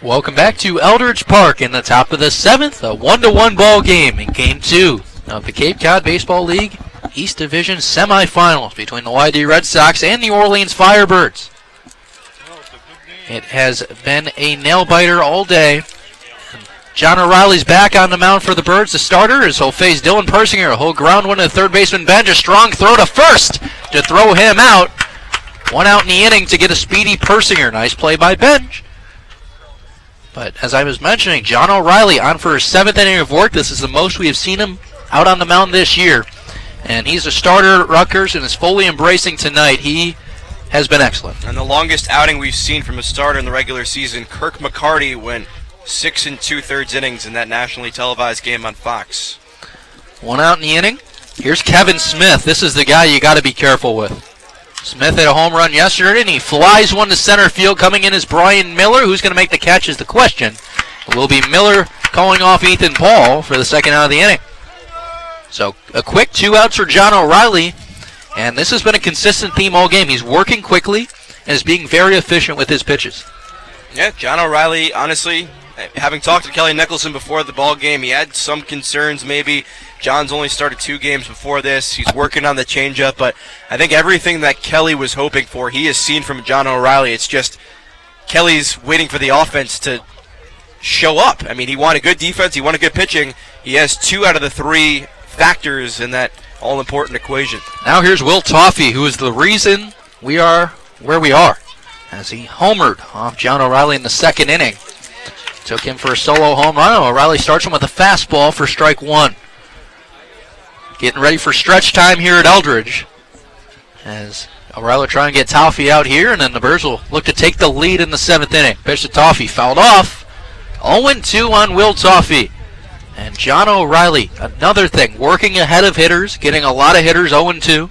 Welcome back to Eldridge Park in the top of the 7th, a 1-1 ball game in Game 2 of the Cape Cod Baseball League East Division semifinals between the YD Red Sox and the Orleans Firebirds. It has been a nail-biter all day. John O'Reilly's back on the mound for the Birds. The starter is he'll face Dylan Persinger. He'll ground one to the third baseman bench. A strong throw to first to throw him out. One out in the inning to get a speedy Persinger. Nice play by Bench. But as I was mentioning, John O'Reilly on for his 7th inning of work. This is the most we have seen him out on the mound this year. And he's a starter at Rutgers and is fully embracing tonight. He has been excellent. And the longest outing we've seen from a starter in the regular season, Kirk McCarty went 6 2/3 innings in that nationally televised game on Fox. One out in the inning. Here's Kevin Smith. This is the guy you got to be careful with. Smith hit a home run yesterday, and he flies one to center field. Coming in is Brian Miller. Who's going to make the catch is the question. It will be Miller calling off Ethan Paul for the second out of the inning. So a quick 2 outs for John O'Reilly, and this has been a consistent theme all game. He's working quickly and is being very efficient with his pitches. Yeah, John O'Reilly, honestly, having talked to Kelly Nicholson before the ball game, he had some concerns maybe. John's only started 2 games before this. He's working on the changeup, but I think everything that Kelly was hoping for, he has seen from John O'Reilly. It's just Kelly's waiting for the offense to show up. I mean, he wanted good defense, he wanted good pitching. He has 2 out of the 3 factors in that all-important equation. Now here's Will Toffey, who is the reason we are where we are, as he homered off John O'Reilly in the 2nd inning. Took him for a solo home run. O'Reilly starts him with a fastball for strike 1. Getting ready for stretch time here at Eldridge, as O'Reilly trying to get Toffey out here, and then the Birds will look to take the lead in the 7th inning. Pitch to Toffey, fouled off. 0-2 on Will Toffey. And John O'Reilly, another thing, working ahead of hitters, getting a lot of hitters 0-2.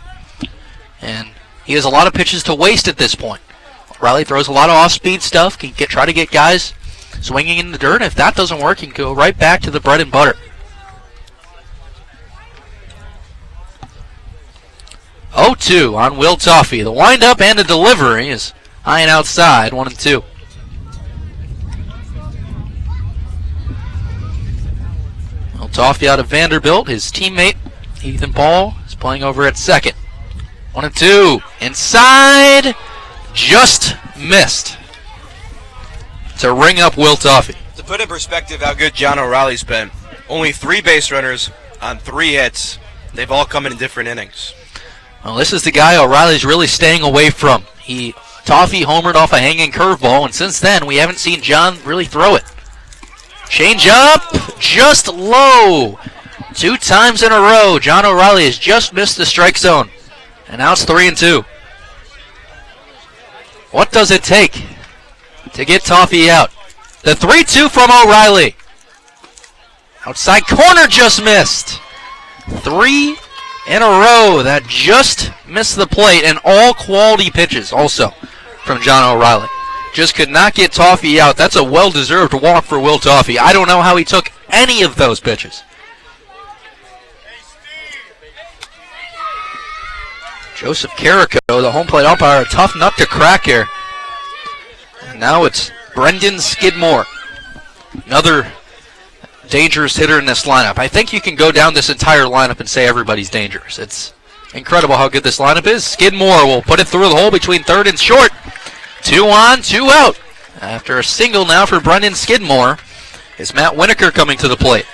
And he has a lot of pitches to waste at this point. O'Reilly throws a lot of off-speed stuff, can try to get guys swinging in the dirt, and if that doesn't work, he can go right back to the bread and butter. 0-2 on Will Toffey. The windup and the delivery is high and outside, 1-2. Will Toffey out of Vanderbilt. His teammate, Ethan Paul, is playing over at second. 1-2. Inside. Just missed to ring up Will Toffey. To put in perspective how good John O'Reilly's been, only 3 base runners on 3 hits. They've all come in different innings. Well, this is the guy O'Reilly's really staying away from. Toffey homered off a hanging curveball, and since then we haven't seen John really throw it. Change up, just low. 2 times in a row, John O'Reilly has just missed the strike zone. And now it's 3-2. What does it take to get Toffey out? The 3-2 from O'Reilly. Outside corner just missed. 3 in a row that just missed the plate, and all quality pitches also from John O'Reilly. Just could not get Toffey out. That's a well-deserved walk for Will Toffey. I don't know how he took any of those pitches. Joseph Carrico, the home plate umpire, a tough nut to crack here. And now it's Brendan Skidmore, another dangerous hitter in this lineup. I think you can go down this entire lineup and say everybody's dangerous. It's incredible how good this lineup is. Skidmore will put it through the hole between third and short. 2 on, 2 out. After a single now for Brendan Skidmore, is Matt Winokur coming to the plate.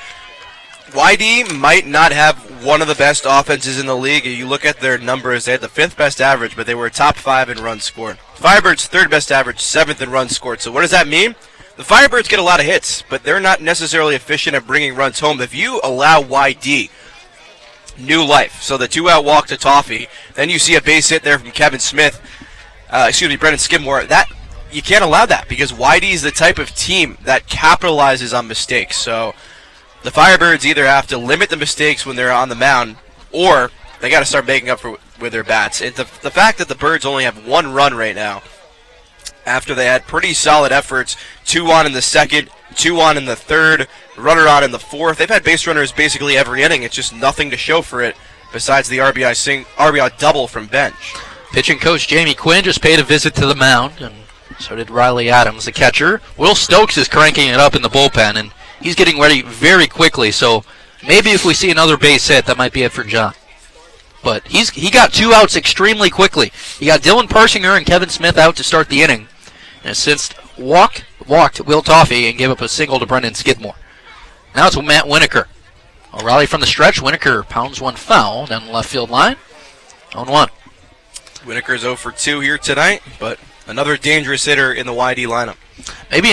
YD might not have one of the best offenses in the league. You look at their numbers, they had the 5th best average, but they were top 5 in runs scored. Firebirds 3rd best average, 7th in runs scored. So what does that mean? The Firebirds get a lot of hits, but they're not necessarily efficient at bringing runs home. If you allow YD new life, so the 2-out walk to Toffey, then you see a base hit there from Brendan Skidmore, that you can't allow that because YD is the type of team that capitalizes on mistakes. So the Firebirds either have to limit the mistakes when they're on the mound, or they got to start making up with their bats. And the fact that the Birds only have 1 run right now, after they had pretty solid efforts, 2 on in the 2nd, 2 on in the 3rd, runner on in the 4th. They've had base runners basically every inning. It's just nothing to show for it besides the RBI double from Bench. Pitching coach Jamie Quinn just paid a visit to the mound, and So did Riley Adams, the catcher. Will Stokes is cranking it up in the bullpen, and he's getting ready very quickly. So maybe if we see another base hit, that might be it for John. But he got 2 outs extremely quickly. He got Dylan Persinger and Kevin Smith out to start the inning, and has since walked Will Toffey and gave up a single to Brendan Skidmore. Now it's Matt Winokur. O'Reilly from the stretch. Winokur pounds one foul down the left field line. 0-1. Winokur's 0 for 2 here tonight, but another dangerous hitter in the YD lineup. Maybe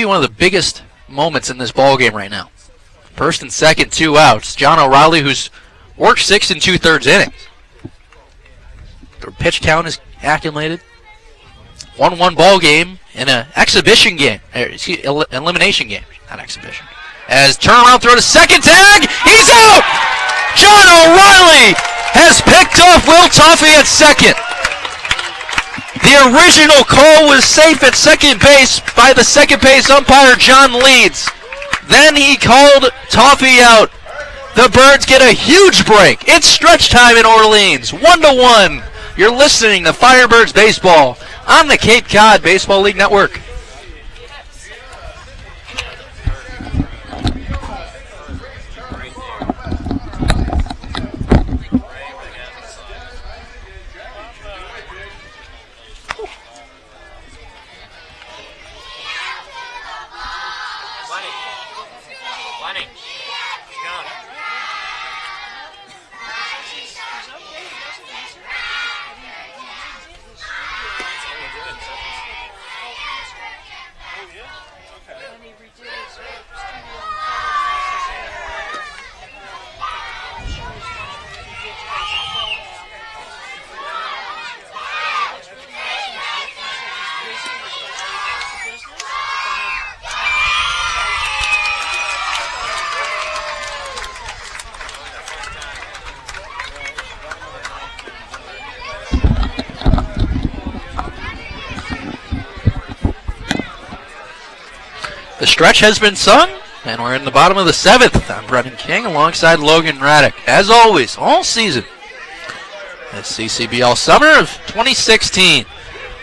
one of the biggest moments in this ball game right now. First and second, 2 outs. John O'Reilly, who's worked 6 2/3 innings. The pitch count is accumulated. 1-1 ball game in an exhibition game. Elimination game, not exhibition. As turnaround throw to second, tag, he's out! John O'Reilly has picked off Will Toffey at second. The original call was safe at second base by the second base umpire, John Leeds. Then he called Toffey out. The Birds get a huge break. It's stretch time in Orleans, 1-1. You're listening to Firebirds Baseball on the Cape Cod Baseball League Network. The stretch has been sung, and we're in the bottom of the 7th. I'm Brendan King alongside Logan Raddick. As always, all season, at CCBL Summer of 2016.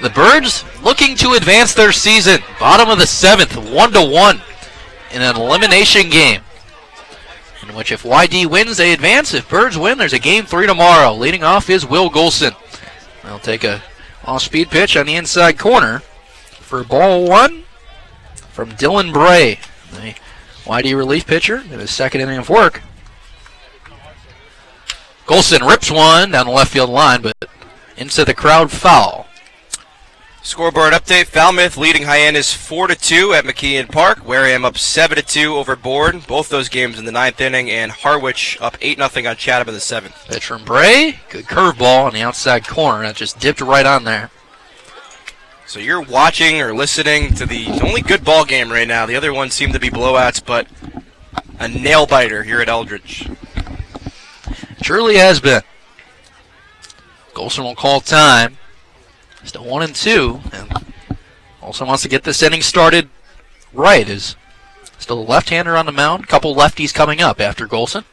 The Birds looking to advance their season. Bottom of the 7th, 1-1 in an elimination game, in which if YD wins, they advance. If Birds win, there's a game 3 tomorrow. Leading off is Will Golson. They'll take a off-speed pitch on the inside corner for ball 1. From Dylan Bray, the YD relief pitcher, in his second inning of work. Golson rips one down the left field line, but into the crowd foul. Scoreboard update: Falmouth leading Hyannis 4-2 at McKeon Park. Wareham up 7-2 over Bourne. Both those games in the 9th inning, and Harwich up 8-0 on Chatham in the 7th. Pitch from Bray, good curveball on the outside corner that just dipped right on there. So you're watching or listening to the only good ball game right now. The other ones seem to be blowouts, but a nail-biter here at Eldridge. Truly has been. Golson will call time. Still 1-2, and also wants to get this inning started right. Is still a left-hander on the mound. Couple lefties coming up after Golson.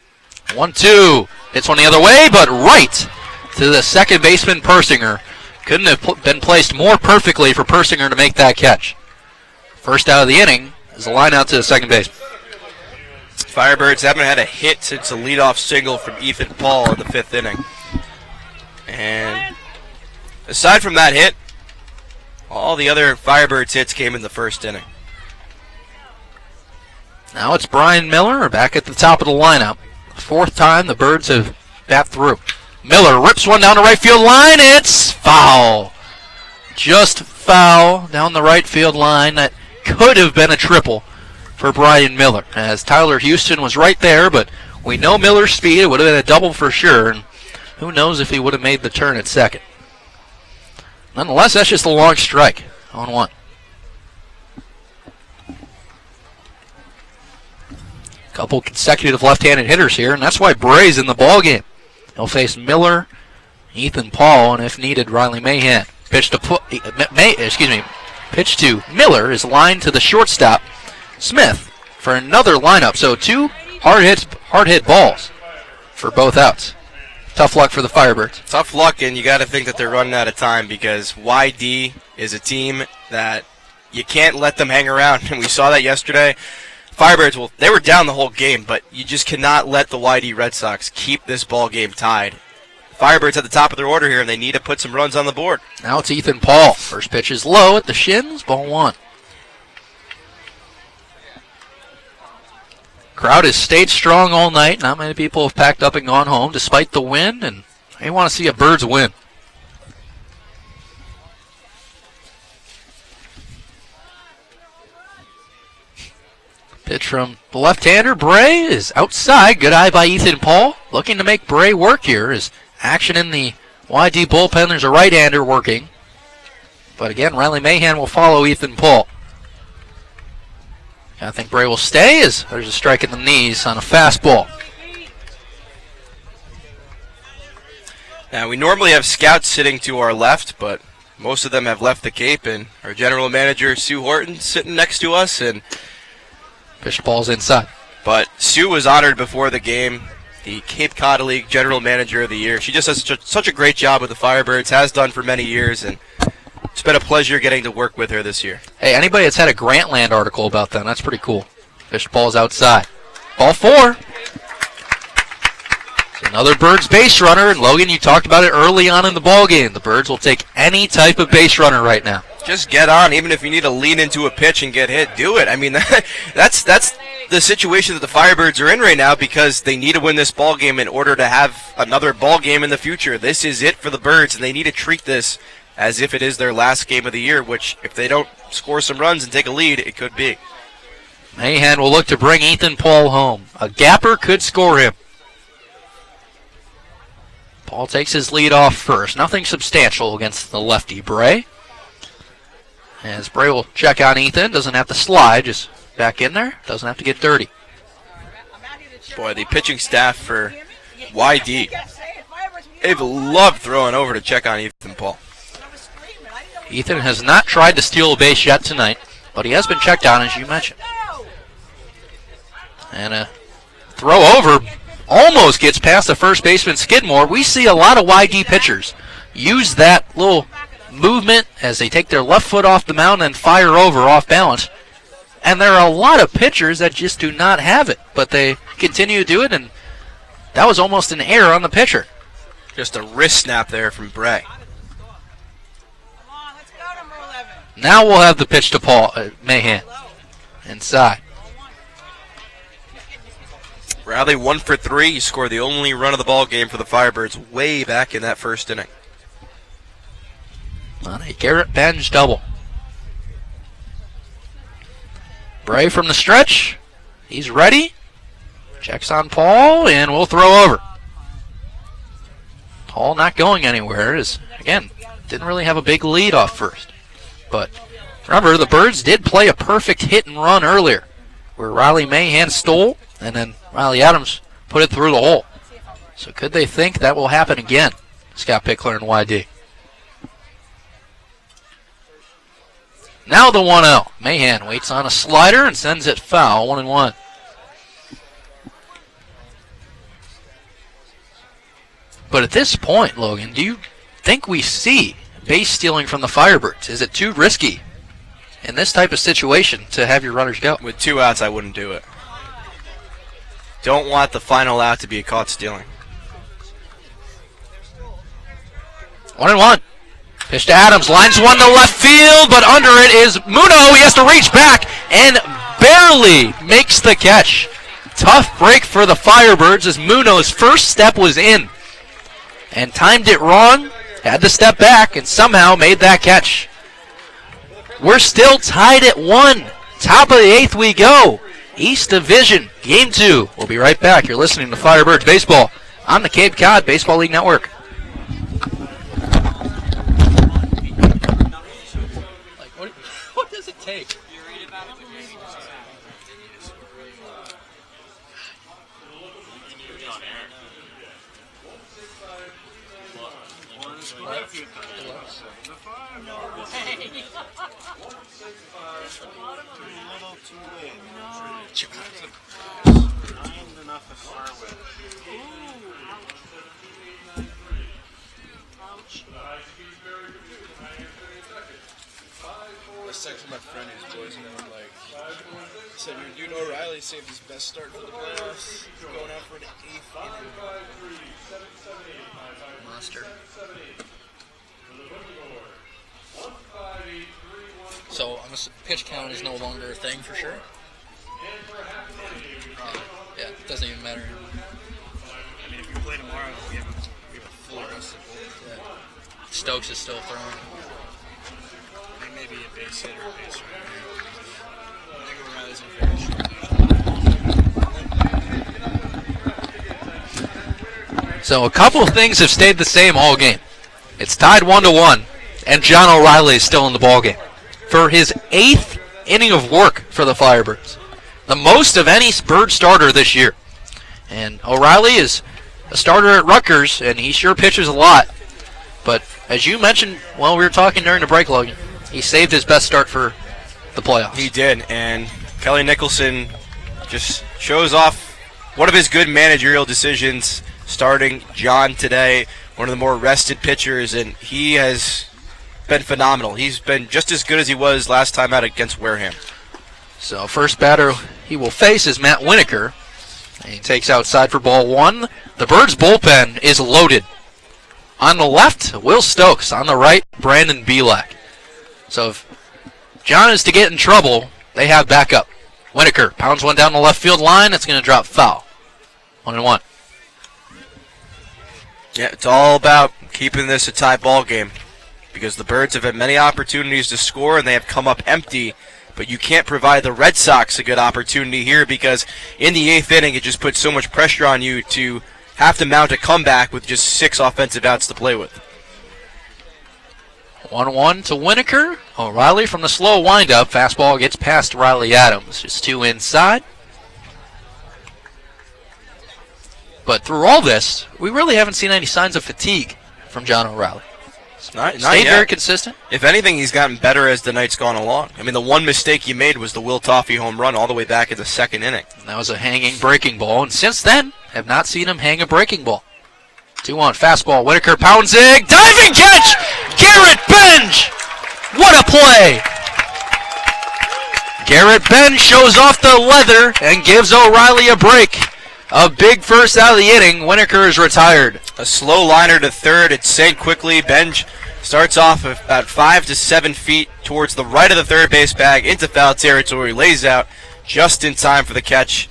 1-2. Hits one the other way, but right to the second baseman, Persinger. Couldn't have been placed more perfectly for Persinger to make that catch. First out of the inning is a line out to the second base. Firebirds haven't had a hit since a leadoff single from Ethan Paul in the 5th inning. And aside from that hit, all the other Firebirds hits came in the 1st inning. Now it's Brian Miller back at the top of the lineup. 4th time the Birds have bat through. Miller rips one down the right field line. It's foul. Just foul down the right field line. That could have been a triple for Brian Miller, as Tyler Houston was right there, but we know Miller's speed. It would have been a double for sure, and who knows if he would have made the turn at second. Nonetheless, that's just a long strike on 1. Couple consecutive left-handed hitters here, and that's why Bray's in the ball game. He'll face Miller, Ethan Paul, and if needed, Riley Mahan. Pitch to Miller is lined to the shortstop, Smith, for another lineup. So 2 hard hit balls for both outs. Tough luck for the Firebirds. Tough luck, and you got to think that they're running out of time because YD is a team that you can't let them hang around, and we saw that yesterday. Firebirds, well, they were down the whole game, but you just cannot let the YD Red Sox keep this ball game tied. Firebirds at the top of their order here, and they need to put some runs on the board. Now it's Ethan Paul. First pitch is low at the shins, ball 1. Crowd has stayed strong all night. Not many people have packed up and gone home despite the wind, and they want to see a Birds win. Pitch from the left-hander, Bray, is outside. Good eye by Ethan Paul. Looking to make Bray work here. Is action in the YD bullpen. There's a right-hander working. But again, Riley Mahan will follow Ethan Paul. I think Bray will stay as there's a strike in the knees on a fastball. Now, we normally have scouts sitting to our left, but most of them have left the Cape, and our general manager, Sue Horton, sitting next to us. And pitch ball's inside. But Sue was honored before the game, the Cape Cod League General Manager of the Year. She just does such a great job with the Firebirds, has done for many years, and it's been a pleasure getting to work with her this year. Hey, anybody that's had a Grantland article about them, that's pretty cool. Pitch ball's outside. Ball 4. It's another Birds base runner, and Logan, you talked about it early on in the ball game. The Birds will take any type of base runner right now. Just get on, even if you need to lean into a pitch and get hit, do it. I mean, that's the situation that the Firebirds are in right now because they need to win this ball game in order to have another ball game in the future. This is it for the Birds, and they need to treat this as if it is their last game of the year, which if they don't score some runs and take a lead, it could be. Mahan will look to bring Ethan Paul home. A gapper could score him. Paul takes his lead off first. Nothing substantial against the lefty, Bray. As Bray will check on Ethan. Doesn't have to slide, just back in there. Doesn't have to get dirty. Boy, the pitching staff for YD, they've loved throwing over to check on Ethan Paul. Ethan has not tried to steal a base yet tonight, but he has been checked on, as you mentioned. And a throw over almost gets past the first baseman, Skidmore. We see a lot of YD pitchers use that little movement as they take their left foot off the mound and fire over off balance. And there are a lot of pitchers that just do not have it, but they continue to do it, and that was almost an error on the pitcher. Just a wrist snap there from Bray. Now we'll have the pitch to Paul Mahan. Inside. Riley 1 for 3. He scored the only run of the ball game for the Firebirds way back in that first inning. On a Garrett Benj double. Bray from the stretch. He's ready. Checks on Paul, and we'll throw over. Paul not going anywhere. Again, didn't really have a big lead off first. But remember, the Birds did play a perfect hit and run earlier, where Riley Mahan stole, and then Riley Adams put it through the hole. So could they think that will happen again? Scott Pickler and YD. Now the 1-0. Mahan waits on a slider and sends it foul, 1-1. But at this point, Logan, do you think we see base stealing from the Firebirds? Is it too risky in this type of situation to have your runners go? With 2 outs, I wouldn't do it. Don't want the final out to be caught stealing. 1-1. Pitch to Adams. Lines one to left field, but under it is Muno. He has to reach back and barely makes the catch. Tough break for the Firebirds as Muno's first step was in and timed it wrong. Had to step back and somehow made that catch. We're still tied at 1. Top of the 8th we go. East Division, Game 2. We'll be right back. You're listening to Firebirds Baseball on the Cape Cod Baseball League Network. What does it take? I was texting my friend who's boys, and I'm like, I said, your dude O'Reilly saved his best start for the playoffs. He's going out for an 8th inning. Monster. So I'm pitch count is no longer a thing for sure. Yeah, it doesn't even matter. I mean, if we play tomorrow, we have a full rest of the Yeah. Stokes is still throwing. maybe a base hit or a base runner. I think O'Reilly's in very short. So a couple of things have stayed the same all game. It's tied 1-1, and John O'Reilly is still in the ball game for his 8th inning of work for the Firebirds, the most of any Bird starter this year. And O'Reilly is a starter at Rutgers, and he sure pitches a lot. But as you mentioned while we were talking during the break, Logan, he saved his best start for the playoffs. He did, and Kelly Nicholson just shows off one of his good managerial decisions, starting John today, one of the more rested pitchers, and he has been phenomenal. He's been just as good as he was last time out against Wareham. So first batter he will face is Matt Winokur. And he takes outside for ball 1. The Birds' bullpen is loaded. On the left, Will Stokes. On the right, Brandon Belak. So if John is to get in trouble, they have backup. Winokur pounds one down the left field line. It's going to drop foul. 1-1. Yeah, it's all about keeping this a tie ball game, because the Birds have had many opportunities to score and they have come up empty, but you can't provide the Red Sox a good opportunity here, because in the 8th inning it just puts so much pressure on you to have to mount a comeback with just 6 offensive outs to play with. 1-1 to Winokur. O'Reilly from the slow windup. Fastball gets past Riley Adams. Just 2 inside. But through all this, we really haven't seen any signs of fatigue from John O'Reilly. Not Stayed yet. very consistent. If anything, he's gotten better as the night's gone along. I mean, the one mistake he made was the Will Toffee home run all the way back in the 2nd inning. And that was a hanging breaking ball, and since then, have not seen him hang a breaking ball. 2-1 fastball. Winokur pounds it. Diving catch! Garrett Benj! What a play! Garrett Benj shows off the leather and gives O'Reilly a break. A big first out of the inning. Winokur is retired. A slow liner to third. It sank quickly. Benj starts off about 5 to 7 feet towards the right of the third base bag into foul territory. Lays out just in time for the catch.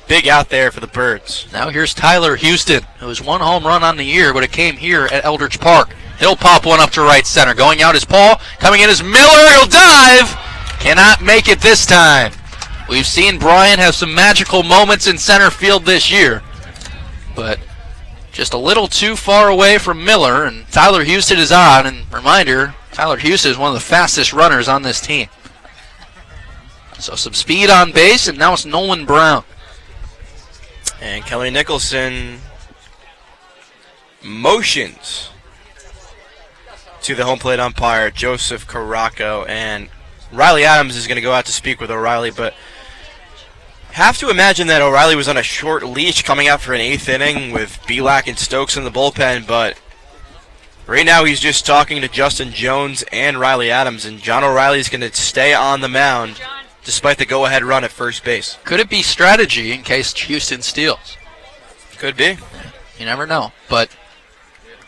Big out there for the Birds. Now here's Tyler Houston, who has 1 home run on the year, but it came here at Eldridge Park. He'll pop one up to right center. Going out is Paul. Coming in is Miller. He'll dive. Cannot make it this time. We've seen Brian have some magical moments in center field this year, but just a little too far away from Miller, and Tyler Houston is on. And reminder, Tyler Houston is one of the fastest runners on this team. So some speed on base, and now it's Nolan Brown. And Kelly Nicholson motions to the home plate umpire, Joseph Caraco, and Riley Adams is going to go out to speak with O'Reilly, but have to imagine that O'Reilly was on a short leash coming out for an 8th inning with Belak and Stokes in the bullpen, but right now he's just talking to Justin Jones and Riley Adams, and John O'Reilly is going to stay on the mound despite the go-ahead run at first base. Could it be strategy in case Houston steals? Could be. You never know. But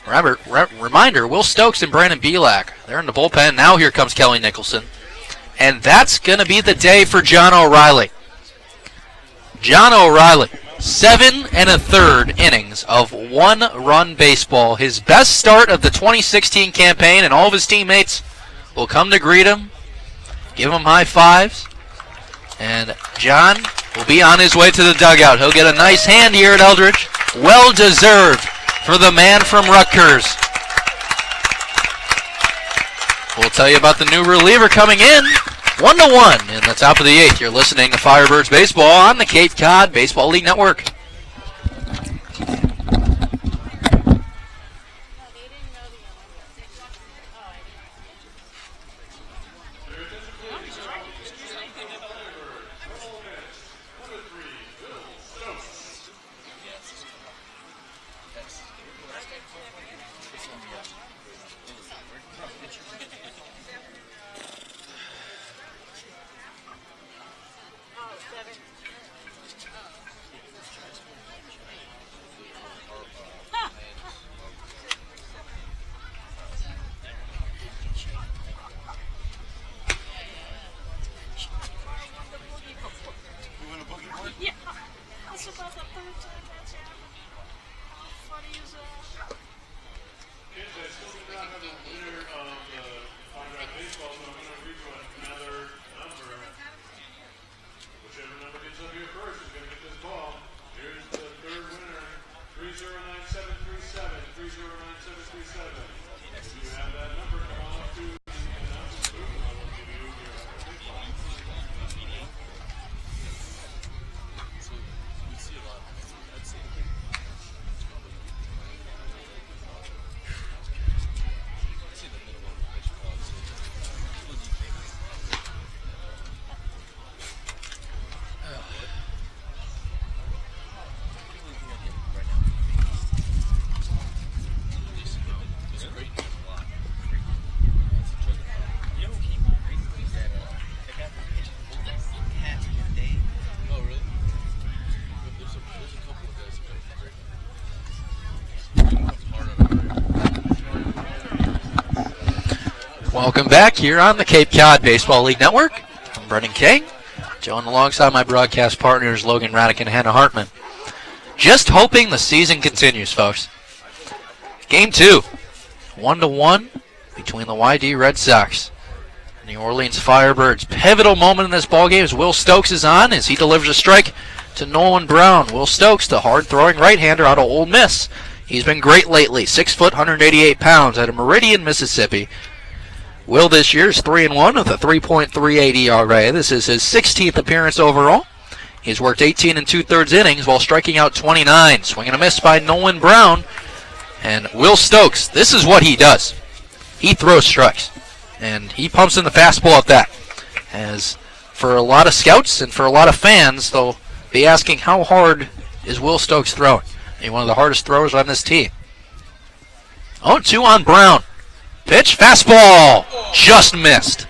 reminder, Will Stokes and Brandon Belak, they're in the bullpen. Now here comes Kelly Nicholson. And that's going to be the day for John O'Reilly. John O'Reilly, 7 1/3 innings of 1-run baseball. His best start of the 2016 campaign, and all of his teammates will come to greet him, give him high fives. And John will be on his way to the dugout. He'll get a nice hand here at Eldridge. Well deserved for the man from Rutgers. We'll tell you about the new reliever coming in. 1-1 in the top of the 8th. You're listening to Firebirds Baseball on the Cape Cod Baseball League Network. back here on the Cape Cod Baseball League Network. I'm Brendan King, joined alongside my broadcast partners Logan Raddick and Hannah Hartman. Just hoping the season continues, folks. Game 2, 1-1 between the YD Red Sox and the Orleans Firebirds. Pivotal moment in this ballgame as Will Stokes is on as he delivers a strike to Nolan Brown. Will Stokes, the hard-throwing right-hander out of Ole Miss. He's been great lately, 6 foot, 188 pounds out of Meridian, Mississippi. Will this year is 3-1 with a 3.38 ERA. This is his 16th appearance overall. He's worked 18 2/3 innings while striking out 29. Swing and a miss by Nolan Brown. And Will Stokes, this is what he does. He throws strikes. And he pumps in the fastball at that. As for a lot of scouts and for a lot of fans, they'll be asking how hard is Will Stokes throwing. He's one of the hardest throwers on this team. 0-2 on Brown. Pitch, fastball, just missed.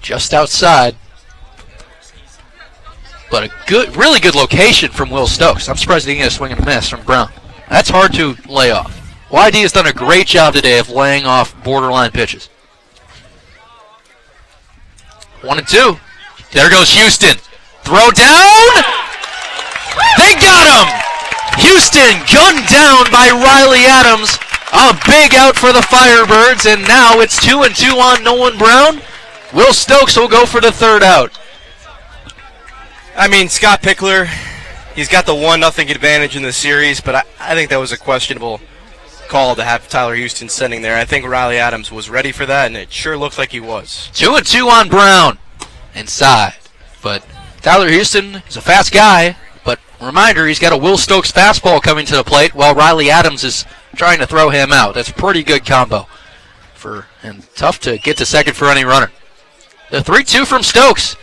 Just outside. But a good, really good location from Will Stokes. I'm surprised he didn't get a swing and a miss from Brown. That's hard to lay off. YD has done a great job today of laying off borderline pitches. 1-2. There goes Houston. Throw down. They got him. Houston gunned down by Riley Adams. A big out for the Firebirds, and now it's 2-2 on Nolan Brown. Will Stokes will go for the third out. I mean, Scott Pickler, he's got the 1-0 advantage in the series, but I think that was a questionable call to have Tyler Houston sitting there. I think Riley Adams was ready for that, and it sure looked like he was. 2-2 on Brown. Inside. But Tyler Houston is a fast guy, but reminder, he's got a Will Stokes fastball coming to the plate while Riley Adams is trying to throw him out. That's a pretty good combo. And tough to get to second for any runner. The 3-2 from Stokes.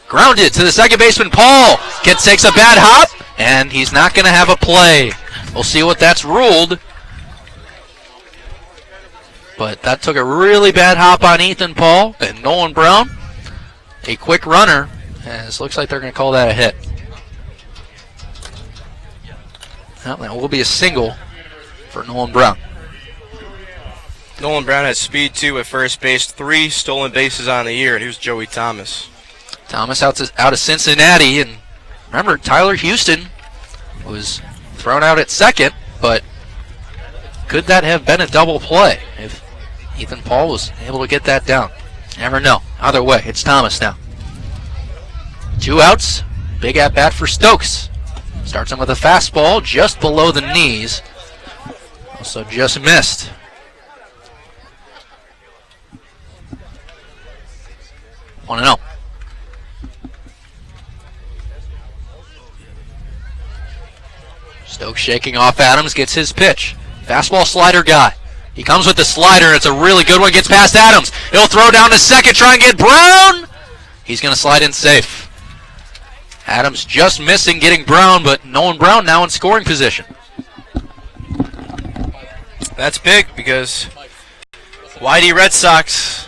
Grounded to the second baseman, Paul. Takes a bad hop, and he's not going to have a play. We'll see what that's ruled. But that took a really bad hop on Ethan Paul and Nolan Brown. A quick runner, as looks like they're going to call that a hit. Well, that will be a single for Nolan Brown. Nolan Brown has speed, too, at first base. 3 stolen bases on the year, and here's Joey Thomas. Thomas out of Cincinnati, and remember, Tyler Houston was thrown out at second, but could that have been a double play if Ethan Paul was able to get that down? Never know. Either way, it's Thomas now. 2 outs, big at bat for Stokes. Starts him with a fastball just below the knees. Also just missed. Want to know. Stokes shaking off Adams, gets his pitch. Fastball slider guy. He comes with the slider. It's a really good one. Gets past Adams. He'll throw down to second, try and get Brown. He's going to slide in safe. Adams just missing getting Brown, but Nolan Brown now in scoring position. That's big because YD Red Sox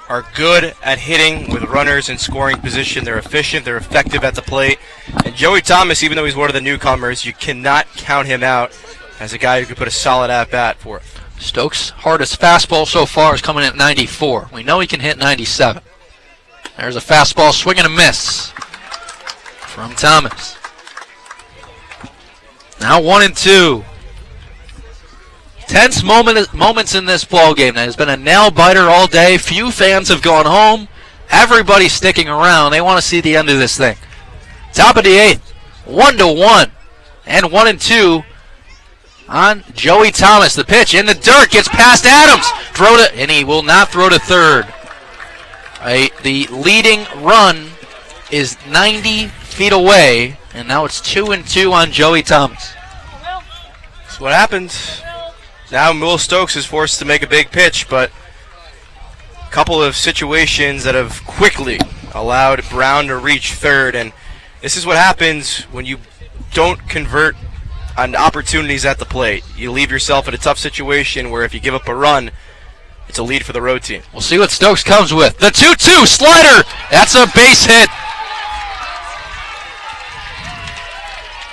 are good at hitting with runners in scoring position. They're efficient. They're effective at the plate. And Joey Thomas, even though he's one of the newcomers, you cannot count him out as a guy who could put a solid at-bat for it. Stokes' hardest fastball so far is coming in at 94. We know he can hit 97. There's a fastball, swing and a miss from Thomas. Now 1-2. Tense moments in this ball game. That has been a nail-biter all day. Few fans have gone home. Everybody's sticking around. They want to see the end of this thing. Top of the 8th, 1-1, and 1-2 on Joey Thomas. The pitch in the dirt gets past Adams. And he will not throw to third. The leading run is 90 feet away, and now it's 2-2 on Joey Thomas. That's what happens. Now Will Stokes is forced to make a big pitch, but a couple of situations that have quickly allowed Brown to reach third, and this is what happens when you don't convert on opportunities at the plate. You leave yourself in a tough situation where if you give up a run, it's a lead for the road team. We'll see what Stokes comes with. The 2-2 slider. That's a base hit.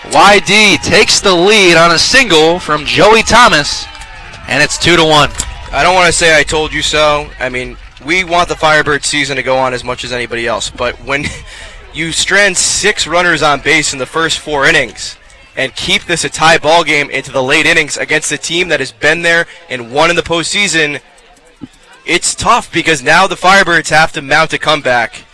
YD takes the lead on a single from Joey Thomas, and it's 2-1. I don't want to say I told you so. I mean, we want the Firebird season to go on as much as anybody else, but when you strand 6 runners on base in the first 4 innings and keep this a tie ball game into the late innings against a team that has been there and won in the postseason, it's tough because now the Firebirds have to mount a comeback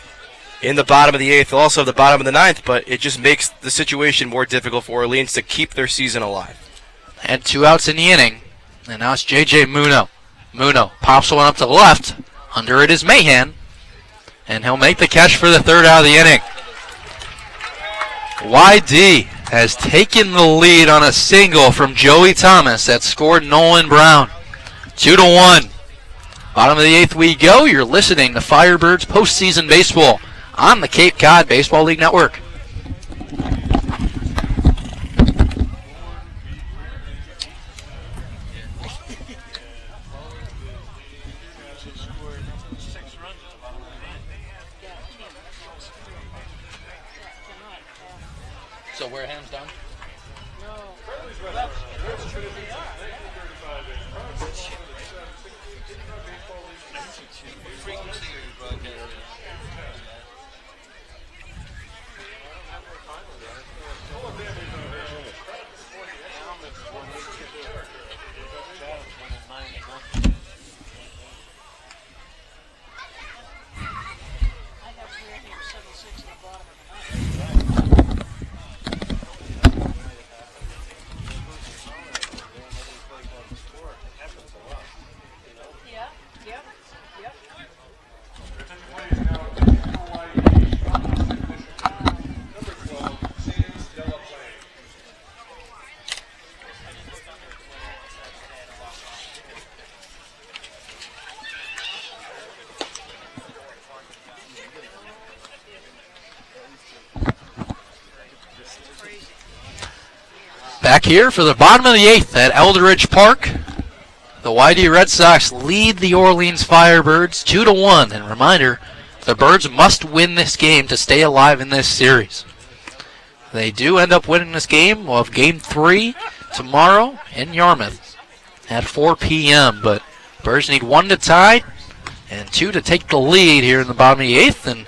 in the bottom of the 8th, also the bottom of the 9th, but it just makes the situation more difficult for Orleans to keep their season alive. And 2 outs in the inning, and now it's J.J. Muno. Muno pops one up to the left. Under it is Mahan, and he'll make the catch for the 3rd out of the inning. YD has taken the lead on a single from Joey Thomas that scored Nolan Brown. 2-1. Bottom of the 8th we go. You're listening to Firebirds postseason baseball on the Cape Cod Baseball League Network. So Wareham's done? Back here for the bottom of the 8th at Eldridge Park. The YD Red Sox lead the Orleans Firebirds 2-1. And reminder, the Birds must win this game to stay alive in this series. They do end up winning this game. We'll have Game 3 tomorrow in Yarmouth at 4 p.m. But Birds need 1 to tie and 2 to take the lead here in the bottom of the 8th. And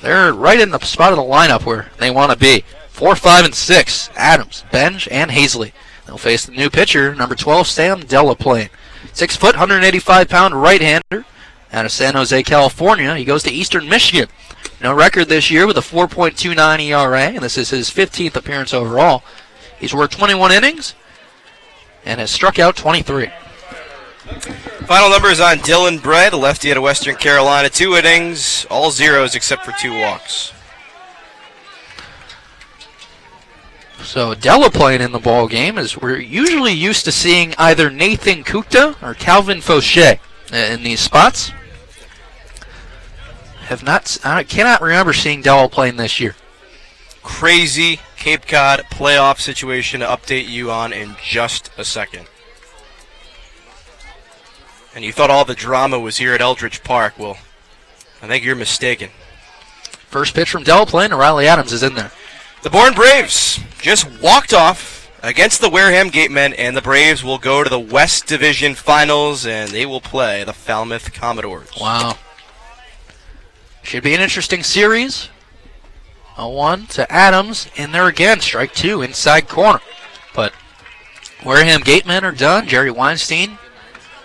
they're right in the spot of the lineup where they want to be. 4, 5, and 6, Adams, Benj, and Hazley. They'll face the new pitcher, number 12, Sam Dellaplane. 6 foot, 185-pound right-hander out of San Jose, California. He goes to Eastern Michigan. No record this year with a 4.29 ERA, and this is his 15th appearance overall. He's worked 21 innings and has struck out 23. Final numbers on Dylan Bray, the lefty out of Western Carolina. 2 innings, all zeros except for 2 walks. So Dellaplane in the ball game, as we're usually used to seeing either Nathan Kukta or Calvin Fauché in these spots. I cannot remember seeing Dellaplane this year. Crazy Cape Cod playoff situation to update you on in just a second. And you thought all the drama was here at Eldridge Park. Well, I think you're mistaken. First pitch from Dellaplane, Riley Adams is in there. The Bourne Braves just walked off against the Wareham Gatemen, and the Braves will go to the West Division Finals, and they will play the Falmouth Commodores. Wow. Should be an interesting series. A 1 to Adams, in there again, strike 2, inside corner. But Wareham Gatemen are done. Jerry Weinstein,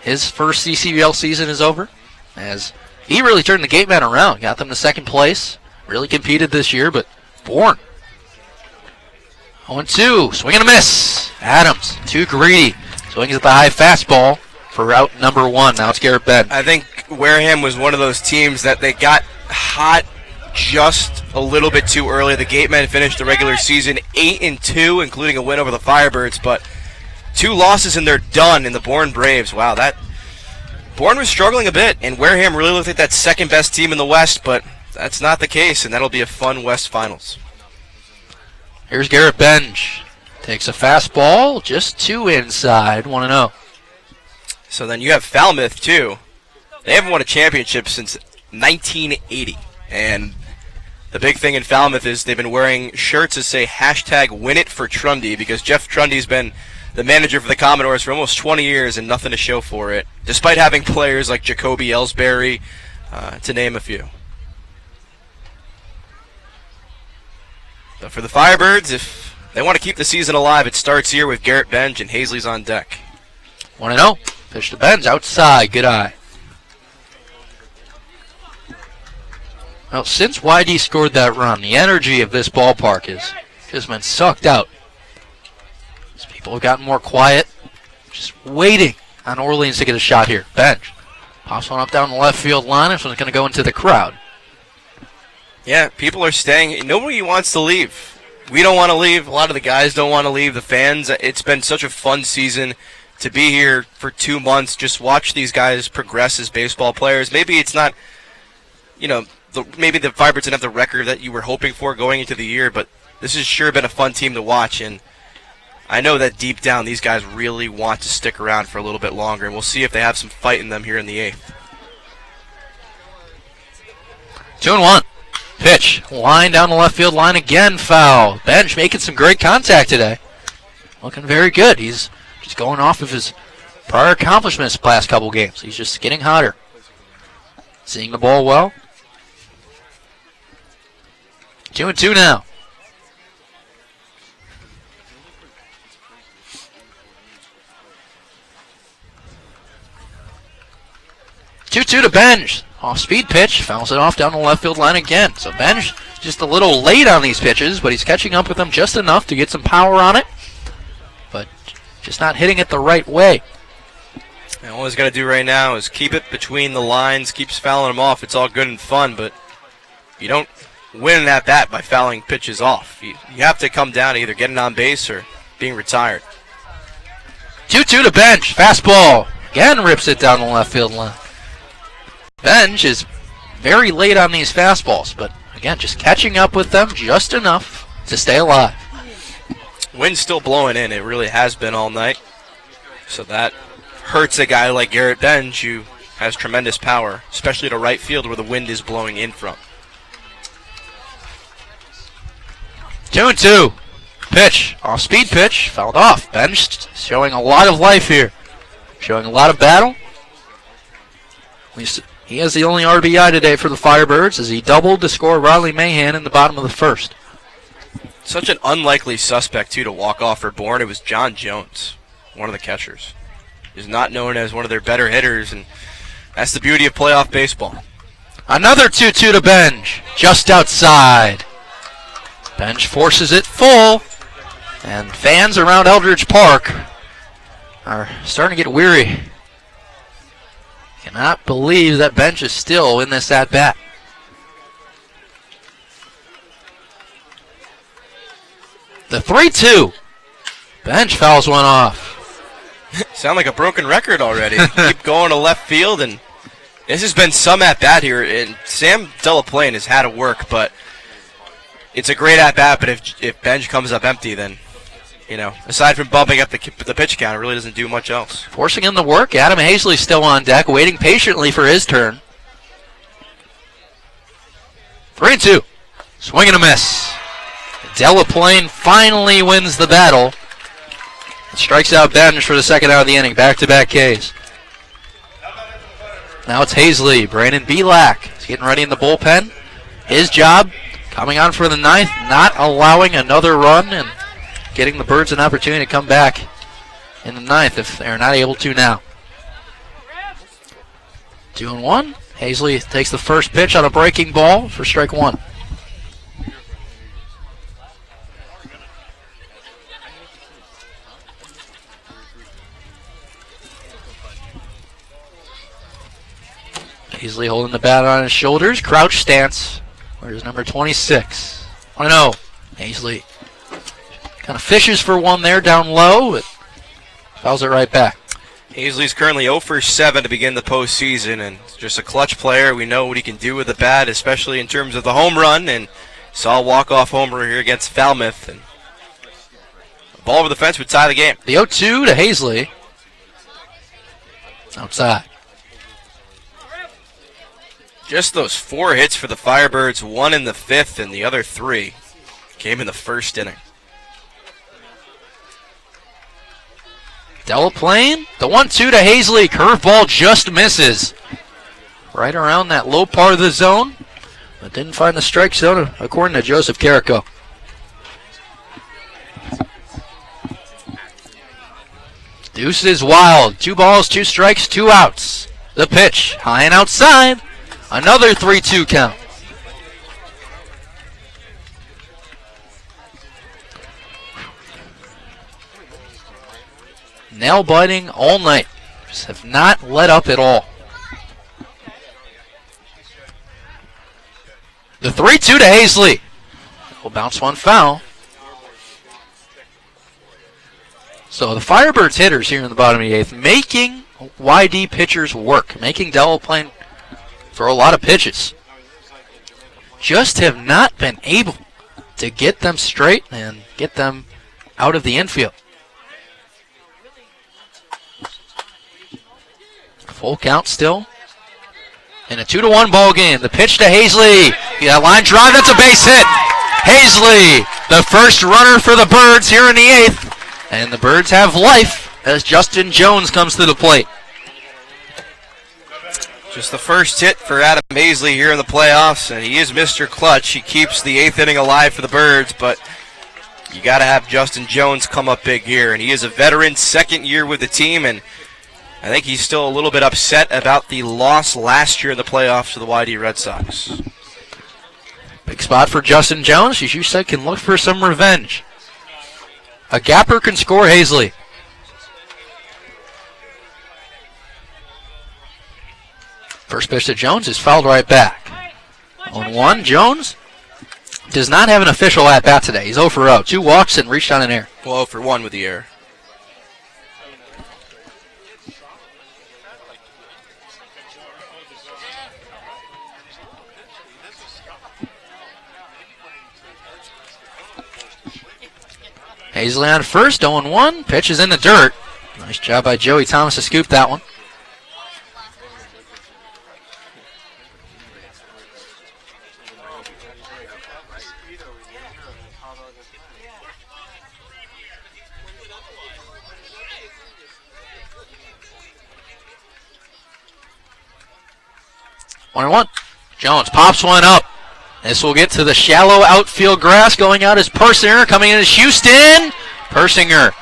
his first CCBL season is over, as he really turned the Gatemen around, got them to second place, really competed this year, but Bourne. 0-2, swing and a miss. Adams, too greedy. Swings at the high fastball for out number 1. Now it's Garrett Benn. I think Wareham was one of those teams that they got hot just a little bit too early. The Gatemen finished the regular season 8-2, including a win over the Firebirds, but 2 losses and they're done in the Bourne Braves. Wow, that Bourne was struggling a bit, and Wareham really looked like that second best team in the West, but that's not the case, and that'll be a fun West Finals. Here's Garrett Benj. Takes a fastball, just 2 inside, 1-0. So then you have Falmouth, too. They haven't won a championship since 1980. And the big thing in Falmouth is they've been wearing shirts that say #WinItForTrundy because Jeff Trundy's been the manager for the Commodores for almost 20 years and nothing to show for it, despite having players like Jacoby Ellsbury, to name a few. But for the Firebirds, if they want to keep the season alive, it starts here with Garrett Benj and Hazley's on deck. 1-0. Pitch to Benj outside. Good eye. Well, since YD scored that run, the energy of this ballpark has just been sucked out. As people have gotten more quiet, just waiting on Orleans to get a shot here. Benj pops one up down the left field line. This one's going to go into the crowd. Yeah, people are staying. Nobody wants to leave. We don't want to leave. A lot of the guys don't want to leave. The fans. It's been such a fun season to be here for 2 months. Just watch these guys progress as baseball players. Maybe it's not, maybe the Firebirds didn't have the record that you were hoping for going into the year, but this has sure been a fun team to watch, and I know that deep down these guys really want to stick around for a little bit longer, and we'll see if they have some fight in them here in the 8th. 2-1. Pitch. Line down the left field line again. Foul. Benj making some great contact today. Looking very good. He's just going off of his prior accomplishments the last couple games. He's just getting hotter. Seeing the ball well. 2-2 now. Two to Benj. Off-speed pitch. Fouls it off down the left field line again. So Benj just a little late on these pitches, but he's catching up with them just enough to get some power on it. But just not hitting it the right way. And all he's got to do right now is keep it between the lines, keeps fouling them off. It's all good and fun, but you don't win an at-bat by fouling pitches off. You have to come down to either getting on base or being retired. 2-2 to Benj. Fastball. Again rips it down the left field line. Benj is very late on these fastballs, but again, just catching up with them just enough to stay alive. Wind's still blowing in. It really has been all night. So that hurts a guy like Garrett Benj, who has tremendous power, especially to right field where the wind is blowing in from. 2-2. Pitch. Off-speed pitch. Fouled off. Benj showing a lot of life here. Showing a lot of battle. He has the only RBI today for the Firebirds as he doubled to score Riley Mahan in the bottom of the first. Such an unlikely suspect, too, to walk off for Bourne. It was John Jones, one of the catchers. He's not known as one of their better hitters, and that's the beauty of playoff baseball. Another 2-2 to Benj, just outside. Benj forces it full, and fans around Eldridge Park are starting to get weary. Cannot believe that Benj is still in this at-bat. The 3-2. Benj fouls one off. Sound like a broken record already. Keep going to left field, and this has been some at-bat here. And Sam Dellaplane has had to work, but it's a great at-bat. But if Benj comes up empty, then, aside from bumping up the pitch count, it really doesn't do much else. Forcing him to work. Adam Hazley still on deck, waiting patiently for his turn. 3-2. Swing and a miss. Dellaplane finally wins the battle. Strikes out Benj for the second out of the inning. Back-to-back Ks. Now it's Hazley. Brandon Belak is getting ready in the bullpen. His job coming on for the 9th, not allowing another run and getting the Birds an opportunity to come back in the 9th if they're not able to now. 2-1. Hazley takes the first pitch on a breaking ball for strike one. Hazley holding the bat on his shoulders. Crouch stance. Where's number 26? 1-0. Hazley kind of fishes for one there down low, but fouls it right back. Hazley's currently 0 for 7 to begin the postseason, and just a clutch player. We know what he can do with the bat, especially in terms of the home run, and saw a walk-off homer here against Falmouth. And a ball over the fence would tie the game. The 0-2 to Hazley. Outside. Just those 4 hits for the Firebirds, 1 in the 5th, and the other 3 came in the first inning. Dellaplane, the 1-2 to Hazley. Curveball just misses. Right around that low part of the zone, but didn't find the strike zone according to Joseph Carrico. Deuce is wild. 2 balls, 2 strikes, 2 outs. The pitch, high and outside. Another 3-2 count. Nail biting all night. Just have not let up at all. The 3-2 to Hazley. Will bounce one foul. So the Firebirds hitters here in the bottom of the 8th making YD pitchers work, making Dellaplane throw a lot of pitches. Just have not been able to get them straight and get them out of the infield. Full count still. In a 2-1 ball game. The pitch to Hazley. Yeah, line drive. That's a base hit. Hazley, the first runner for the Birds here in the 8th. And the Birds have life as Justin Jones comes to the plate. Just the first hit for Adam Hazley here in the playoffs, and he is Mr. Clutch. He keeps the 8th inning alive for the Birds, but you got to have Justin Jones come up big here. And he is a veteran, 2nd year with the team, and I think he's still a little bit upset about the loss last year in the playoffs to the YD Red Sox. Big spot for Justin Jones. As you said, can look for some revenge. A gapper can score Hazley. First pitch to Jones is fouled right back. 0-1. Jones does not have an official at-bat today. He's 0 for 0. 2 walks and reached on an error. Well, 0 for 1 with the error. Hazley on first, 0-1. Pitch is in the dirt. Nice job by Joey Thomas to scoop that one. One and one. Jones pops one up. This will get to the shallow outfield grass. Going out is Persinger. Coming in is Houston. Persinger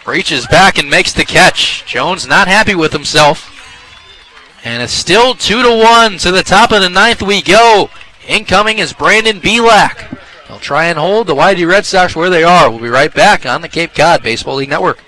reaches back and makes the catch. Jones not happy with himself. And it's still 2-1 to the top of the 9th we go. Incoming is Brandon Belak. They'll try and hold the YD Red Sox where they are. We'll be right back on the Cape Cod Baseball League Network.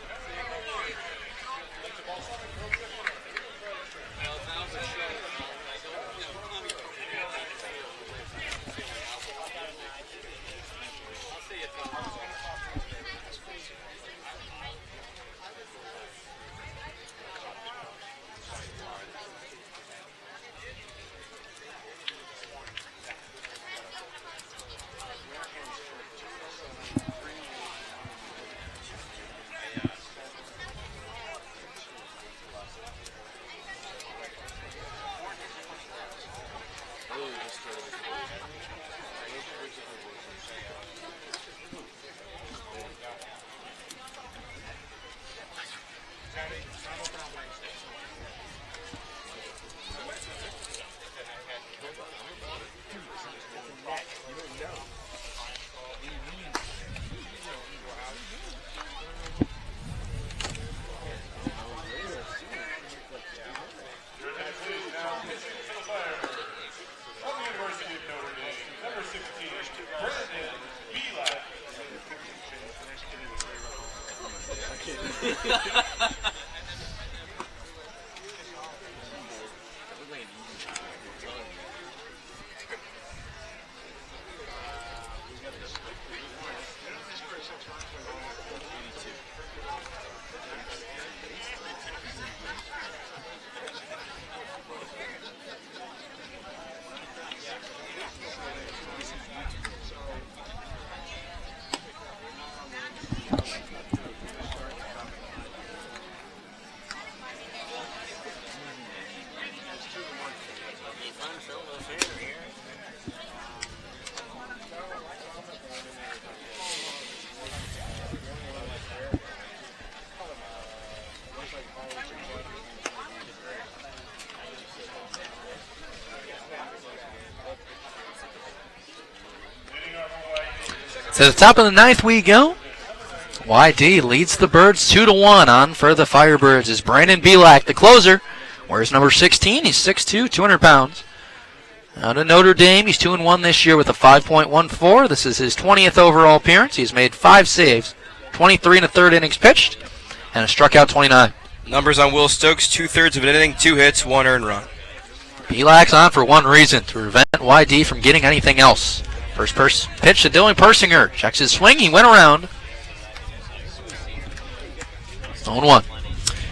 To the top of the ninth we go. YD leads the Birds 2-1. On for the Firebirds is Brandon Belak, the closer. Where's number 16? He's 6'2", 200 pounds. Out of Notre Dame, he's 2-1 this year with a 5.14. This is his 20th overall appearance. He's made 5 saves, 23 1/3 innings pitched, and a struck out 29. Numbers on Will Stokes, 2/3 of an inning, 2 hits, 1 earned run. Belak's on for one reason, to prevent YD from getting anything else. First pitch to Dylan Persinger. Checks his swing, he went around. 0-1.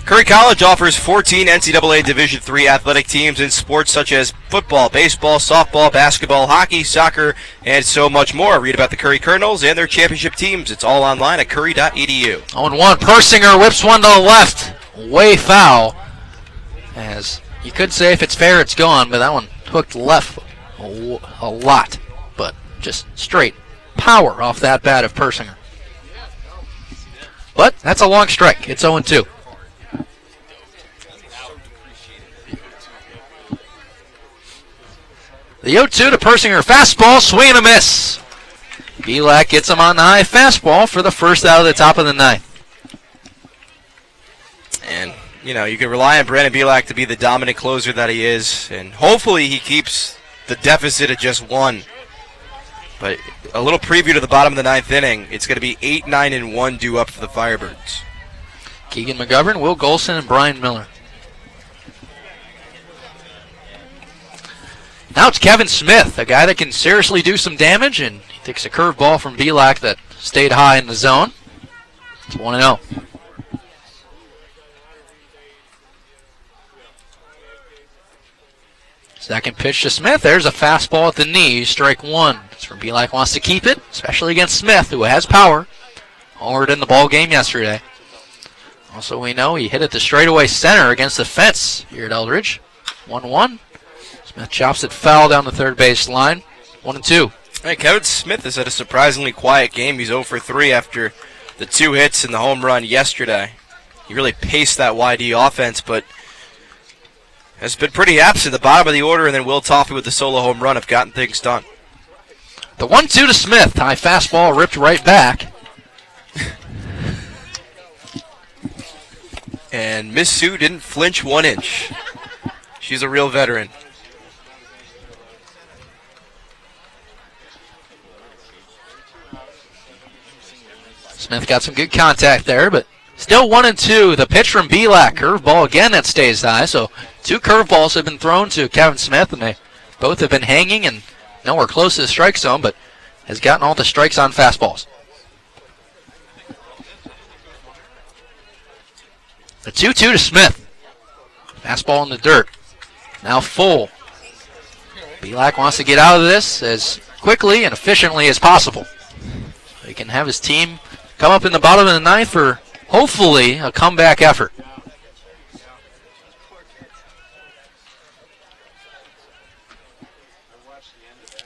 Curry College offers 14 NCAA Division III athletic teams in sports such as football, baseball, softball, basketball, hockey, soccer, and so much more. Read about the Curry Colonels and their championship teams. It's all online at curry.edu. 0-1. Persinger whips one to the left. Way foul. As you could say if it's fair, it's gone, but that one hooked left a lot. But just straight power off that bat of Persinger. But that's a long strike. It's 0-2. The 0-2 to Persinger. Fastball, swing and a miss. Belak gets him on the high fastball for the first out of the top of the ninth. And, you can rely on Brandon Belak to be the dominant closer that he is. And hopefully he keeps the deficit at just 1. But a little preview to the bottom of the ninth inning. It's going to be 8, 9, and 1 due up for the Firebirds. Keegan McGovern, Will Golson, and Brian Miller. Now it's Kevin Smith, a guy that can seriously do some damage, and he takes a curveball from Belak that stayed high in the zone. It's 1-0. Second pitch to Smith. There's a fastball at the knee. Strike 1. That's where Belak wants to keep it, especially against Smith, who has power. Homered in the ball game yesterday. Also, we know he hit it to straightaway center against the fence here at Eldridge. 1-1. Smith chops it foul down the third base line. 1-2. Hey, Kevin Smith has had a surprisingly quiet game. He's 0 for 3 after the 2 hits and the home run yesterday. He really paced that YD offense, but has been pretty absent. The bottom of the order, and then Will Toffee with the solo home run have gotten things done. The 1-2 to Smith. High fastball ripped right back. And Miss Sue didn't flinch 1 inch. She's a real veteran. Smith got some good contact there, but still 1-2. The pitch from Belak. Curveball again that stays high. So 2 curveballs have been thrown to Kevin Smith, and they both have been hanging and nowhere close to the strike zone, but has gotten all the strikes on fastballs. The 2-2 to Smith. Fastball in the dirt. Now full. Belak wants to get out of this as quickly and efficiently as possible. So he can have his team come up in the bottom of the ninth for hopefully a comeback effort.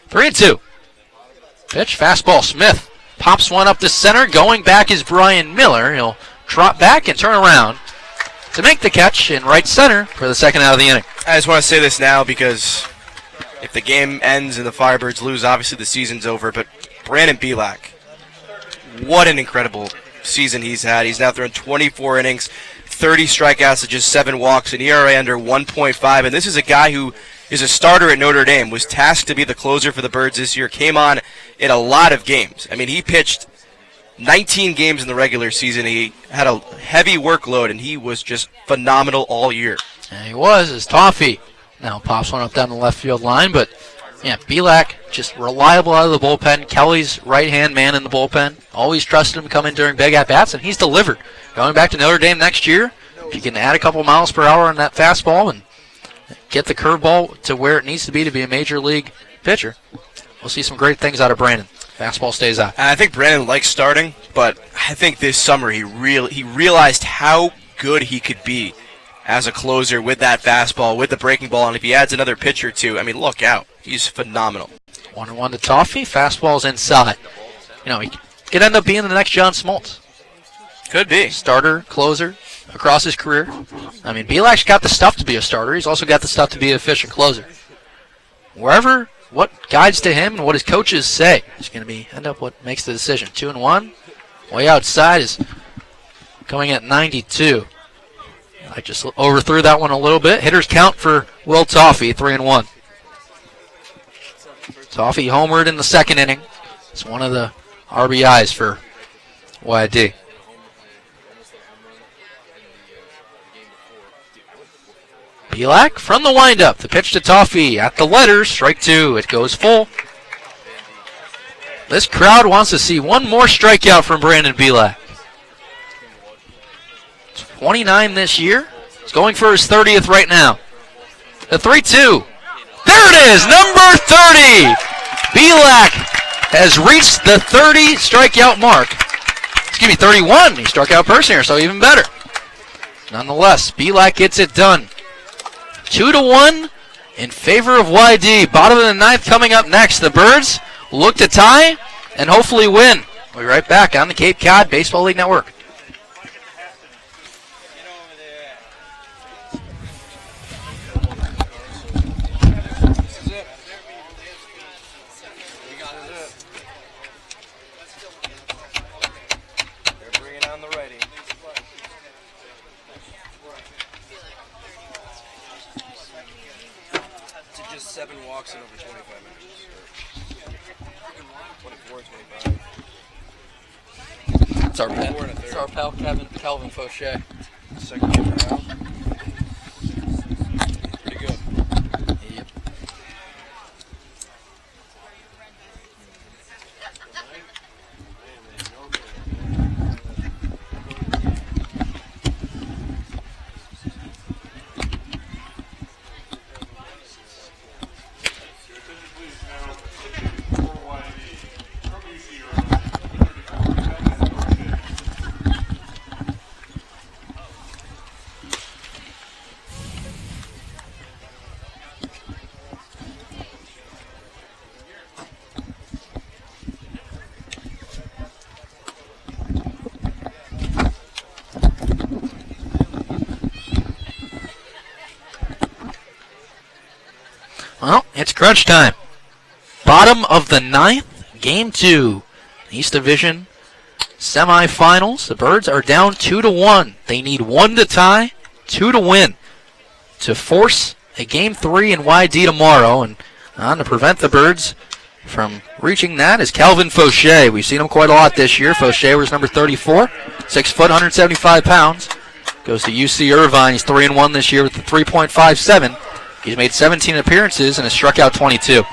Three and 2. Pitch, fastball. Smith pops one up the center. Going back is Brian Miller. He'll trot back and turn around to make the catch in right center for the second out of the inning. I just want to say this now because if the game ends and the Firebirds lose, obviously the season's over. But Brandon Belak, what an incredible season he's had. He's now thrown 24 innings, 30 strikeouts to just 7 walks, an ERA under 1.5. And this is a guy who is a starter at Notre Dame, was tasked to be the closer for the Birds this year, came on in a lot of games. I mean, he pitched 19 games in the regular season. He had a heavy workload, and he was just phenomenal all year. And he was, as Toffee now pops one up down the left field line. But, yeah, Belak just reliable out of the bullpen. Kelly's right-hand man in the bullpen. Always trusted him to come in during big at-bats, and he's delivered. Going back to Notre Dame next year, if you can add a couple miles per hour on that fastball and get the curveball to where it needs to be a major league pitcher, we'll see some great things out of Brandon. Fastball stays out. I think Brandon likes starting, but I think this summer he realized how good he could be as a closer with that fastball, with the breaking ball, and if he adds another pitch or two, I mean, look out. He's phenomenal. 1-1 to Toffee. Fastball's inside. You know, he could end up being the next John Smoltz. Could be. Starter, closer, across his career. I mean, Belak's got the stuff to be a starter. He's also got the stuff to be an efficient closer. Wherever what guides to him and what his coaches say is going to end up what makes the decision. 2-1. Way outside is coming at 92. I just overthrew that one a little bit. Hitters count for Will Toffee, 3-1. Toffee homered in the second inning. It's one of the RBIs for YD. Belak from the windup. The pitch to Toffee at the letters. Strike two. It goes full. This crowd wants to see one more strikeout from Brandon Belak. 29 this year. He's going for his 30th right now. The 3-2. There it is, number 30. Belak has reached the 30 strikeout mark. Excuse me, 31. He struck out person here, so even better. Nonetheless, Belak gets it done. 2-1 in favor of YD. Bottom of the ninth coming up next. The Birds look to tie and hopefully win. We'll be right back on the Cape Cod Baseball League Network. It's our pal Calvin Fauché. Second game in a row. Pretty good. Yep. Well, it's crunch time. Bottom of the ninth, game two. East Division semifinals. The Birds are down 2-1. They need one to tie, two to win to force a game three in YD tomorrow. And to prevent the Birds from reaching that is Calvin Fauché. We've seen him quite a lot this year. Fauché was number 34, 6 foot, 175 pounds. Goes to UC Irvine. He's 3-1 this year with the 3.57. He's made 17 appearances and has struck out 22.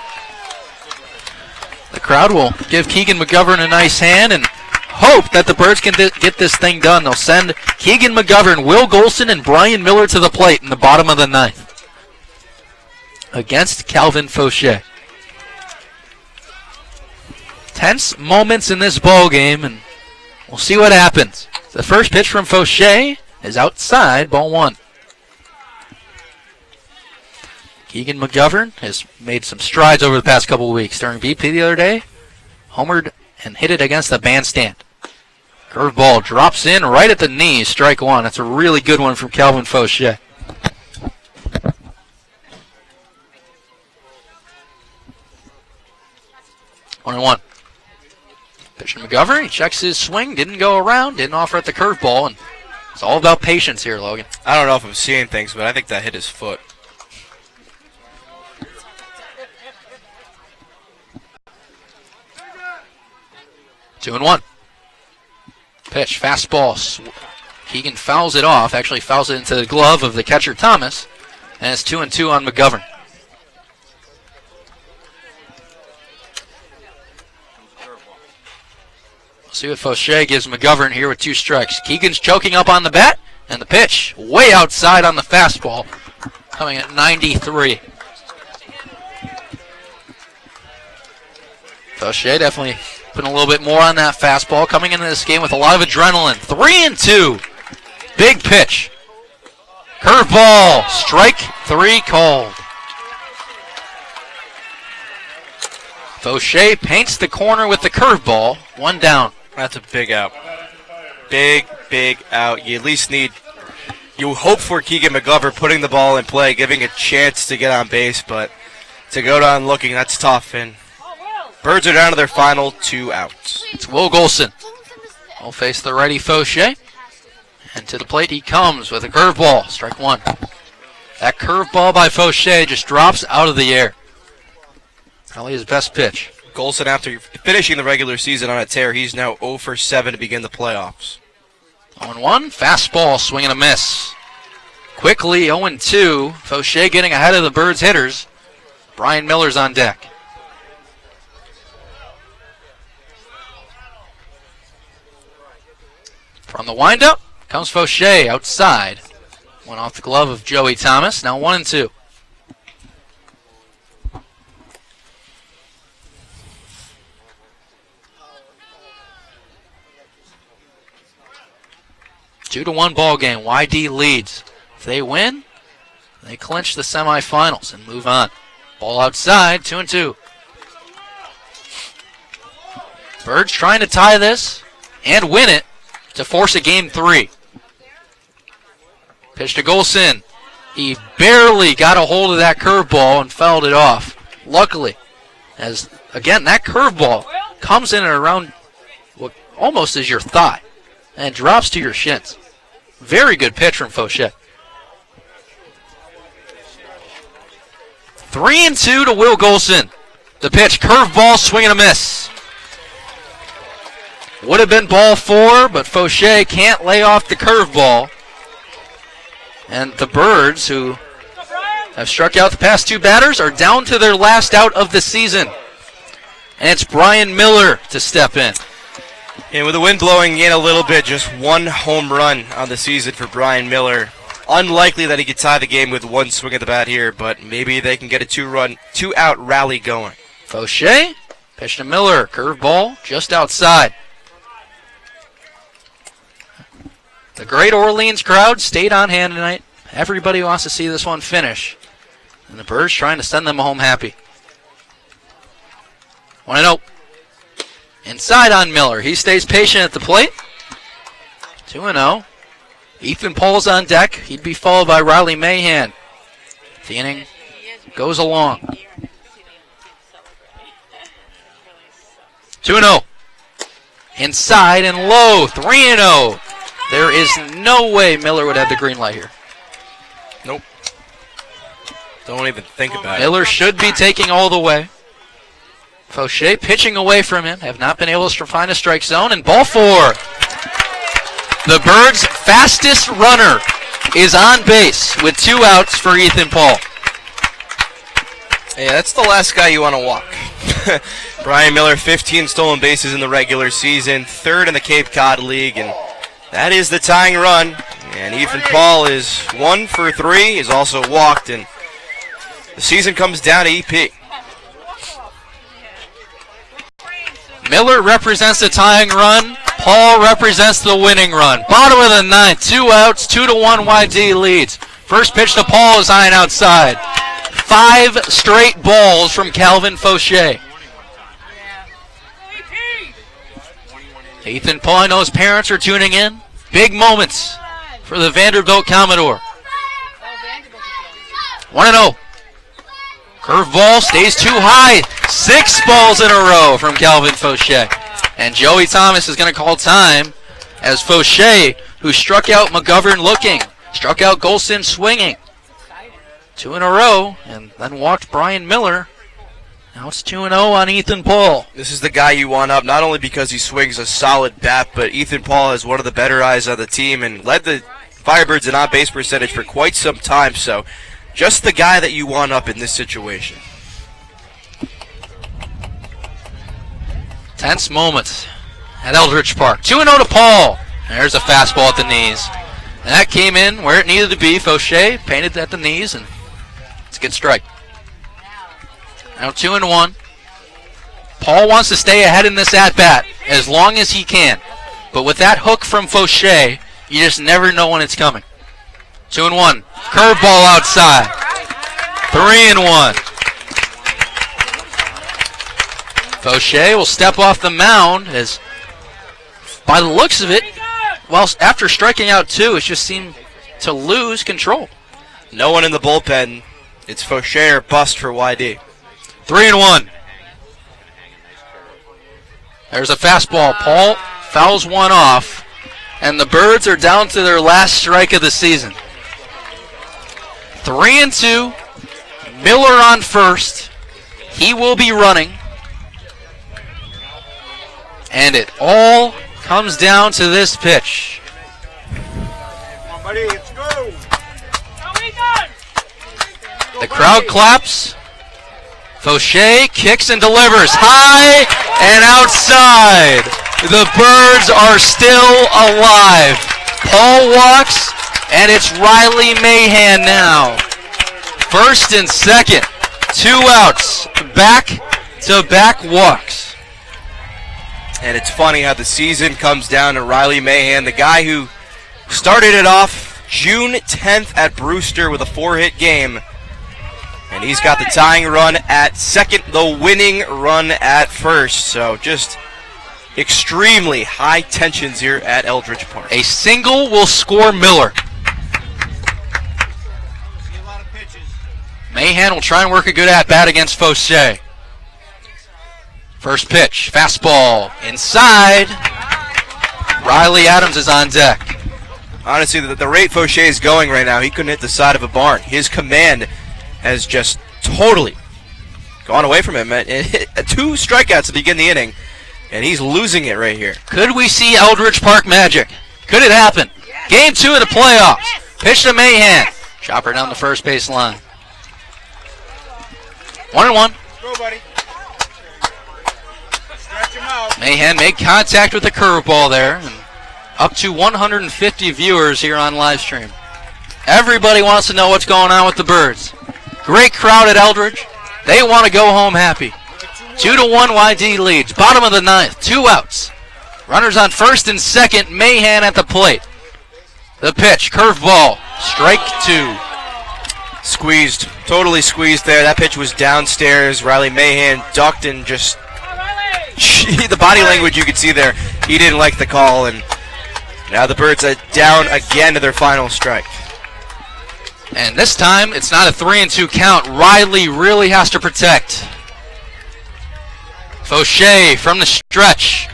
The crowd will give Keegan McGovern a nice hand and hope that the Birds can get this thing done. They'll send Keegan McGovern, Will Golson, and Brian Miller to the plate in the bottom of the ninth against Calvin Fauché. Tense moments in this ball game, and we'll see what happens. The first pitch from Fauché is outside, ball one. Keegan McGovern has made some strides over the past couple of weeks. During BP the other day, homered and hit it against the bandstand. Curveball drops in right at the knees, strike one. That's a really good one from Calvin Fauché. 1-1. Pitch to McGovern. He checks his swing, didn't go around, didn't offer at the curveball, and it's all about patience here, Logan. I don't know if I'm seeing things, but I think that hit his foot. 2-1. Pitch, fastball. Keegan fouls it off, actually fouls it into the glove of the catcher Thomas, and it's 2-2 on McGovern. We'll see what Fauché gives McGovern here with two strikes. Keegan's choking up on the bat, and the pitch way outside on the fastball, coming at 93. Fauché definitely putting a little bit more on that fastball, coming into this game with a lot of adrenaline. 3-2. Big pitch. Curveball. Strike three called. Fauché paints the corner with the curveball. One down. That's a big out. Big out. You at least need... You hope for Keegan McGovern putting the ball in play, giving a chance to get on base, but to go down looking. That's tough. And Birds are down to their final 2 outs. It's Will Golson. Will face the righty Fauché. And to the plate he comes with a curveball. Strike 1. That curveball by Fauché just drops out of the air. Probably his best pitch. Golson, after finishing the regular season on a tear, he's now 0 for 7 to begin the playoffs. 0-1, fastball, swing and a miss. Quickly 0-2, Fauché getting ahead of the Birds hitters. Brian Miller's on deck. From the windup comes Fauché outside. Went off the glove of Joey Thomas, now 1-2. Two to 1 ball game. YD leads. If they win, they clinch the semifinals and move on. Ball outside, 2-2. Birds trying to tie this and win it to force a game 3. Pitch to Golson. He barely got a hold of that curveball and fouled it off. Luckily, as again that curveball comes in and around what almost is your thigh and drops to your shins. Very good pitch from Fauché. 3-2 to Will Golson. The pitch, curveball, swing and a miss. Would have been ball 4, but Fauché can't lay off the curveball. And the Birds, who have struck out the past 2 batters, are down to their last out of the season. And it's Brian Miller to step in. And with the wind blowing in a little bit, just 1 home run on the season for Brian Miller. Unlikely that he could tie the game with 1 swing of the bat here, but maybe they can get a 2-out rally going. Fauché, pitch to Miller, curveball just outside. The great Orleans crowd stayed on hand tonight. Everybody wants to see this one finish. And the Birds trying to send them home happy. 1-0. Inside on Miller. He stays patient at the plate. 2-0. Ethan Paul's on deck. He'd be followed by Riley Mahan. The inning goes along. 2-0. Inside and low. 3-0. There is no way Miller would have the green light here. Nope. Don't even think about it. Miller should be taking all the way. Fauché pitching away from him. Have not been able to find a strike zone. And ball 4. The Birds' fastest runner is on base with 2 outs for Ethan Paul. Yeah, that's the last guy you want to walk. Brian Miller, 15 stolen bases in the regular season, 3rd in the Cape Cod League, and that is the tying run. And Ethan Paul is 1 for 3. He's also walked, and the season comes down to EP. Miller represents the tying run. Paul represents the winning run. Bottom of the 9th, 2 outs, 2-1 YD leads. First pitch to Paul is high and outside. 5 straight balls from Calvin Fauché. Ethan Paul, I know his parents are tuning in. Big moments for the Vanderbilt Commodore. 1-0. Curveball stays too high. 6 balls in a row from Calvin Fauché. And Joey Thomas is going to call time as Fauché, who struck out McGovern looking, struck out Golson swinging. 2 in a row, and then walked Brian Miller. Now it's 2-0 on Ethan Paul. This is the guy you want up, not only because he swings a solid bat, but Ethan Paul is one of the better eyes on the team and led the Firebirds in on-base percentage for quite some time, so just the guy that you want up in this situation. Tense moments at Eldridge Park. 2-0 to Paul. There's a fastball at the knees. And that came in where it needed to be. Fauché painted at the knees, and it's a good strike. Now 2-1. Paul wants to stay ahead in this at-bat as long as he can. But with that hook from Fauché, you just never know when it's coming. 2-1. Curveball outside. 3-1. Fauché will step off the mound as, by the looks of it, well, after striking out 2, it just seemed to lose control. No one in the bullpen. It's Fauché or bust for YD. 3-1. There's a fastball. Paul fouls one off, and the Birds are down to their last strike of the season. 3-2. Miller on first. He will be running. And it all comes down to this pitch. Come on, buddy, let's go. The crowd claps. Fauché kicks and delivers high and outside. The Birds are still alive. Paul walks, and it's Riley Mahan now. First and second, 2 outs, back-to-back walks. And it's funny how the season comes down to Riley Mahan, the guy who started it off June 10th at Brewster with a 4-hit game. And he's got the tying run at second, the winning run at first. So just extremely high tensions here at Eldridge Park. A single will score Miller. Mahan will try and work a good at-bat against Fauché. First pitch, fastball, inside. Riley Adams is on deck. Honestly, the rate Fauché is going right now, he couldn't hit the side of a barn. His command has just totally gone away from him. 2 strikeouts to begin the inning, and he's losing it right here. Could we see Eldridge Park magic? Could it happen? Game 2 of the playoffs. Pitch to Mahan. Chopper down the first base line. 1-1. Go, buddy. Stretch him out. Mahan made contact with the curveball there. And up to 150 viewers here on live stream. Everybody wants to know what's going on with the Birds. Great crowd at Eldridge. They want to go home happy. 2-1 YD leads. Bottom of the 9th. 2 outs. Runners on first and second. Mahan at the plate. The pitch. Curveball. Strike 2. Squeezed. Totally squeezed there. That pitch was downstairs. Riley Mahan ducked and just... the body language you could see there. He didn't like the call, and now the Birds are down again to their final strike. And this time, it's not a 3-2 count. Riley really has to protect. Fauché from the stretch.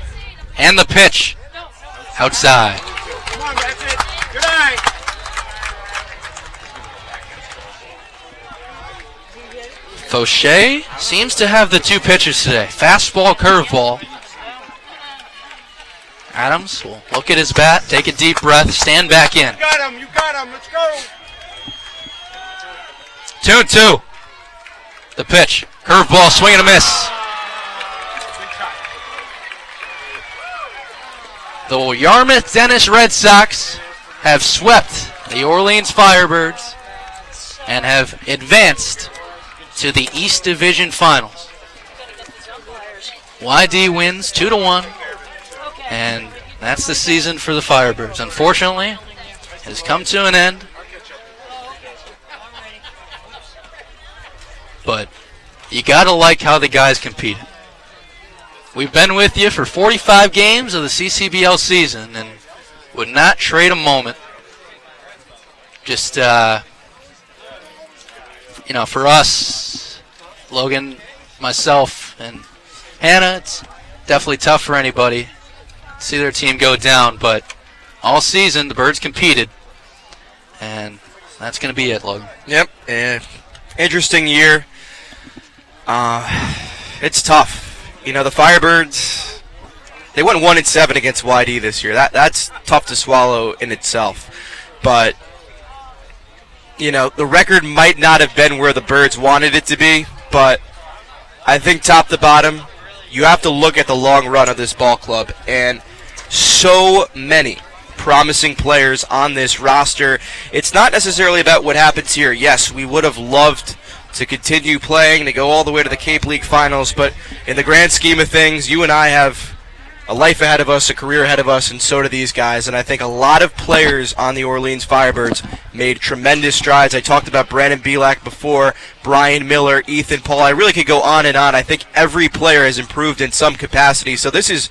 And the pitch. Outside. Come on, that's it. Good night. Fauché seems to have the 2 pitches today. Fastball, curveball. Adams will look at his bat, take a deep breath, stand back in. You got him, let's go. 2-2. The pitch. Curveball, swing and a miss. The Yarmouth Dennis Red Sox have swept the Orleans Firebirds and have advanced to the East Division Finals. YD wins 2-1, and that's the season for the Firebirds. Unfortunately, it has come to an end. But you gotta like how the guys competed. We've been with you for 45 games of the CCBL season and would not trade a moment. Just, for us, Logan, myself, and Hannah, it's definitely tough for anybody to see their team go down. But all season, the Birds competed, and that's going to be it, Logan. Yep. Interesting year. It's tough. The Firebirds, they went 1-7 against YD this year. That's tough to swallow in itself. But, the record might not have been where the Birds wanted it to be, but I think top to bottom, you have to look at the long run of this ball club. And so many promising players on this roster. It's not necessarily about what happens here. Yes, we would have loved to continue playing, to go all the way to the Cape League Finals, but in the grand scheme of things, you and I have a life ahead of us, a career ahead of us, and so do these guys, and I think a lot of players on the Orleans Firebirds made tremendous strides. I talked about Brandon Belak before, Brian Miller, Ethan Paul. I really could go on and on. I think every player has improved in some capacity, so this is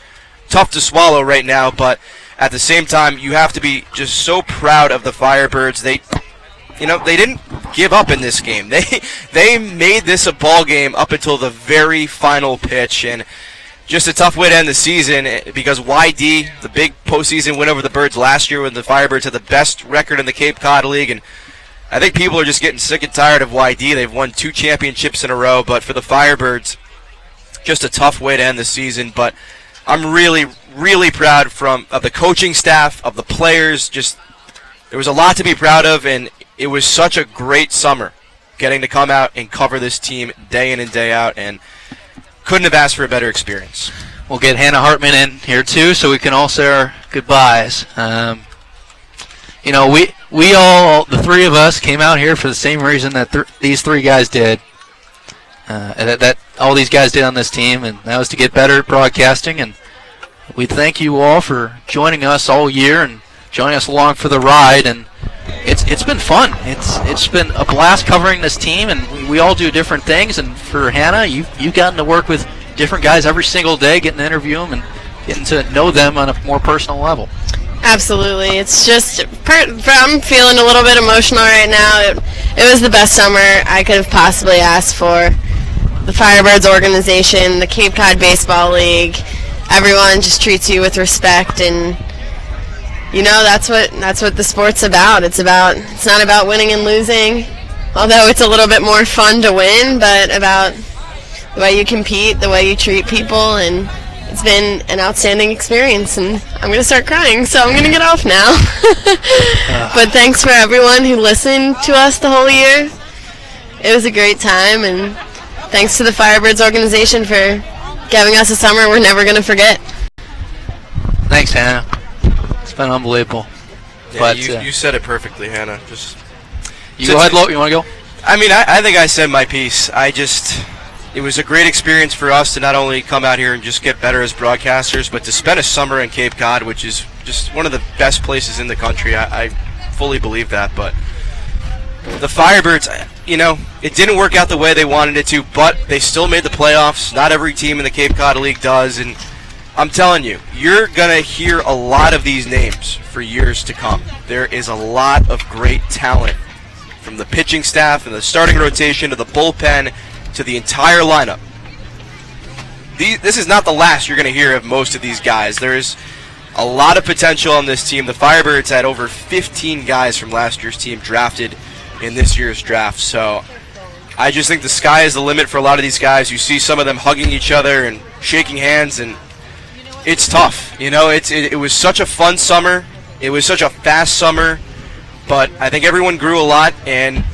tough to swallow right now, but at the same time, you have to be just so proud of the Firebirds. They they didn't give up in this game. They made this a ball game up until the very final pitch, and just a tough way to end the season because YD, the big postseason win over the Birds last year when the Firebirds had the best record in the Cape Cod League, and I think people are just getting sick and tired of YD. They've won 2 championships in a row, but for the Firebirds, just a tough way to end the season. But I'm really, really proud of the coaching staff, of the players. Just there was a lot to be proud of, and it was such a great summer getting to come out and cover this team day in and day out, and couldn't have asked for a better experience. We'll get Hannah Hartman in here too, so we can all say our goodbyes. We all, the 3 of us, came out here for the same reason that these 3 guys did. That all these guys did on this team, and that was to get better at broadcasting. And we thank you all for joining us all year and joining us along for the ride. And it's been fun. It's been a blast covering this team, and we all do different things. And for Hannah, you've gotten to work with different guys every single day, getting to interview them and getting to know them on a more personal level. Absolutely. It's just, I'm feeling a little bit emotional right now. It was the best summer I could have possibly asked for. The Firebirds organization, the Cape Cod Baseball League, everyone just treats you with respect, and that's what the sport's about. It's not about winning and losing, although it's a little bit more fun to win, but about the way you compete, the way you treat people, and it's been an outstanding experience, and I'm going to start crying, so I'm going to get off now. But thanks for everyone who listened to us the whole year. It was a great time, and thanks to the Firebirds organization for giving us a summer we're never going to forget. Thanks, Hannah. It's been unbelievable. Yeah, but you said it perfectly, Hannah. Go ahead, Lo. You want to go? I mean, I think I said my piece. It was a great experience for us to not only come out here and just get better as broadcasters, but to spend a summer in Cape Cod, which is just one of the best places in the country. I fully believe that. But the Firebirds, it didn't work out the way they wanted it to, but they still made the playoffs. Not every team in the Cape Cod League does, and I'm telling you, you're going to hear a lot of these names for years to come. There is a lot of great talent from the pitching staff and the starting rotation to the bullpen to the entire lineup. This is not the last you're going to hear of most of these guys. There's a lot of potential on this team. The Firebirds had over 15 guys from last year's team drafted in this year's draft. So I just think the sky is the limit for a lot of these guys. You see some of them hugging each other and shaking hands, and it's tough. It was such a fun summer. It was such a fast summer, but I think everyone grew a lot. And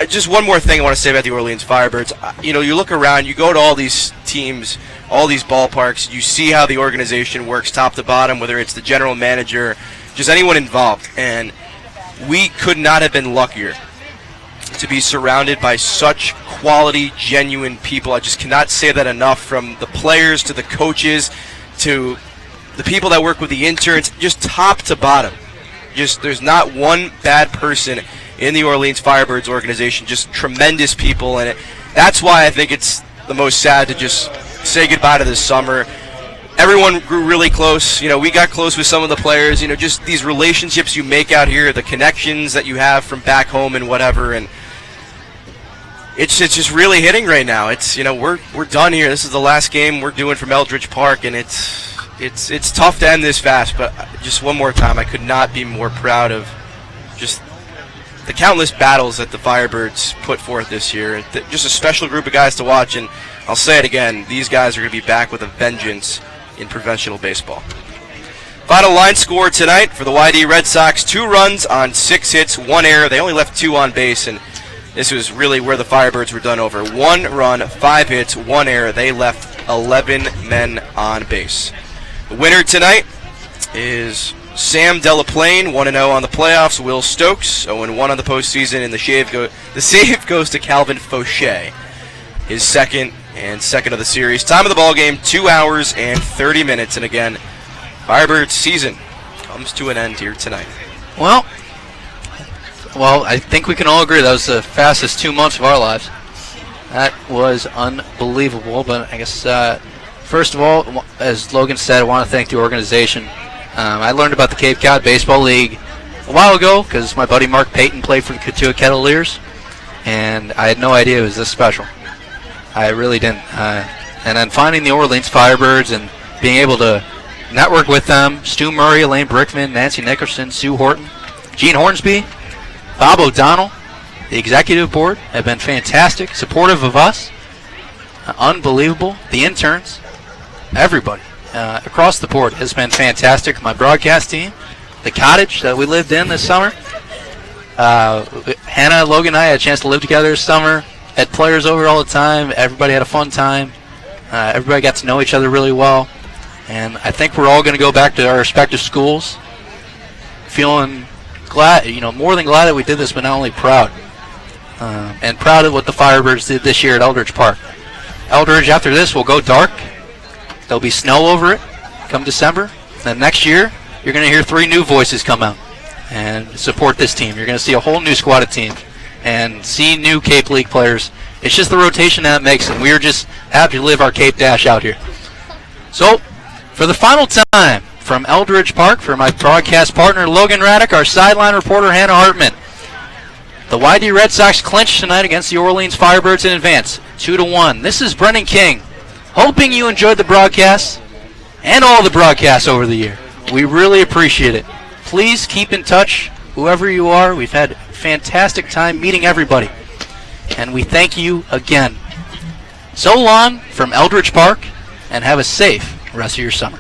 just one more thing I want to say about the Orleans Firebirds. You look around, you go to all these teams, all these ballparks, you see how the organization works top to bottom, whether it's the general manager, just anyone involved. And we could not have been luckier to be surrounded by such quality, genuine people. I just cannot say that enough, from the players to the coaches to the people that work with the interns, just top to bottom. There's not one bad person in the Orleans Firebirds organization, just tremendous people, and that's why I think it's the most sad to just say goodbye to this summer. Everyone grew really close. We got close with some of the players. Just these relationships you make out here, the connections that you have from back home and whatever, and it's just really hitting right now. It's we're done here. This is the last game we're doing from Eldridge Park, and it's tough to end this fast. But just one more time, I could not be more proud of just the countless battles that the Firebirds put forth this year. Just a special group of guys to watch, and I'll say it again, these guys are going to be back with a vengeance in professional baseball. Final line score tonight for the YD Red Sox: 2 runs on 6 hits, 1 error. They only left 2 on base, and this was really where the Firebirds were done over. 1 run, 5 hits, 1 error. They left 11 men on base. The winner tonight is Sam Dellaplane, 1-0 on the playoffs. Will Stokes, 0-1 on the postseason, and the save goes to Calvin Fauché, his second of the series. Time of the ball game, 2 hours and 30 minutes, and again, Firebirds season comes to an end here tonight. Well, I think we can all agree that was the fastest 2 months of our lives. That was unbelievable, but I guess first of all, as Logan said, I want to thank the organization. I learned about the Cape Cod Baseball League a while ago because my buddy Mark Payton played for the Katua Kettleers, and I had no idea it was this special. I really didn't. And then finding the Orleans Firebirds and being able to network with them, Stu Murray, Elaine Brickman, Nancy Nickerson, Sue Horton, Gene Hornsby, Bob O'Donnell, the executive board have been fantastic, supportive of us, unbelievable. The interns, everybody across the board has been fantastic. My broadcast team, the cottage that we lived in this summer. Hannah, Logan, and I had a chance to live together this summer. Had players over all the time. Everybody had a fun time. Everybody got to know each other really well. And I think we're all going to go back to our respective schools feeling glad, more than glad that we did this, but not only proud. And proud of what the Firebirds did this year at Eldridge Park. Eldridge, after this, will go dark. There'll be snow over it come December. Then next year, you're going to hear 3 new voices come out and support this team. You're going to see a whole new squad of teams and see new Cape League players. It's just the rotation that makes them. We are just happy to live our Cape Dash out here. So, for the final time, from Eldridge Park, for my broadcast partner Logan Raddick, our sideline reporter Hannah Hartman, the YD Red Sox clinched tonight against the Orleans Firebirds in advance, 2-1. This is Brennan King, hoping you enjoyed the broadcast and all the broadcasts over the year. We really appreciate it. Please keep in touch, whoever you are. We've had a fantastic time meeting everybody, and we thank you again. So long from Eldridge Park, and have a safe rest of your summer.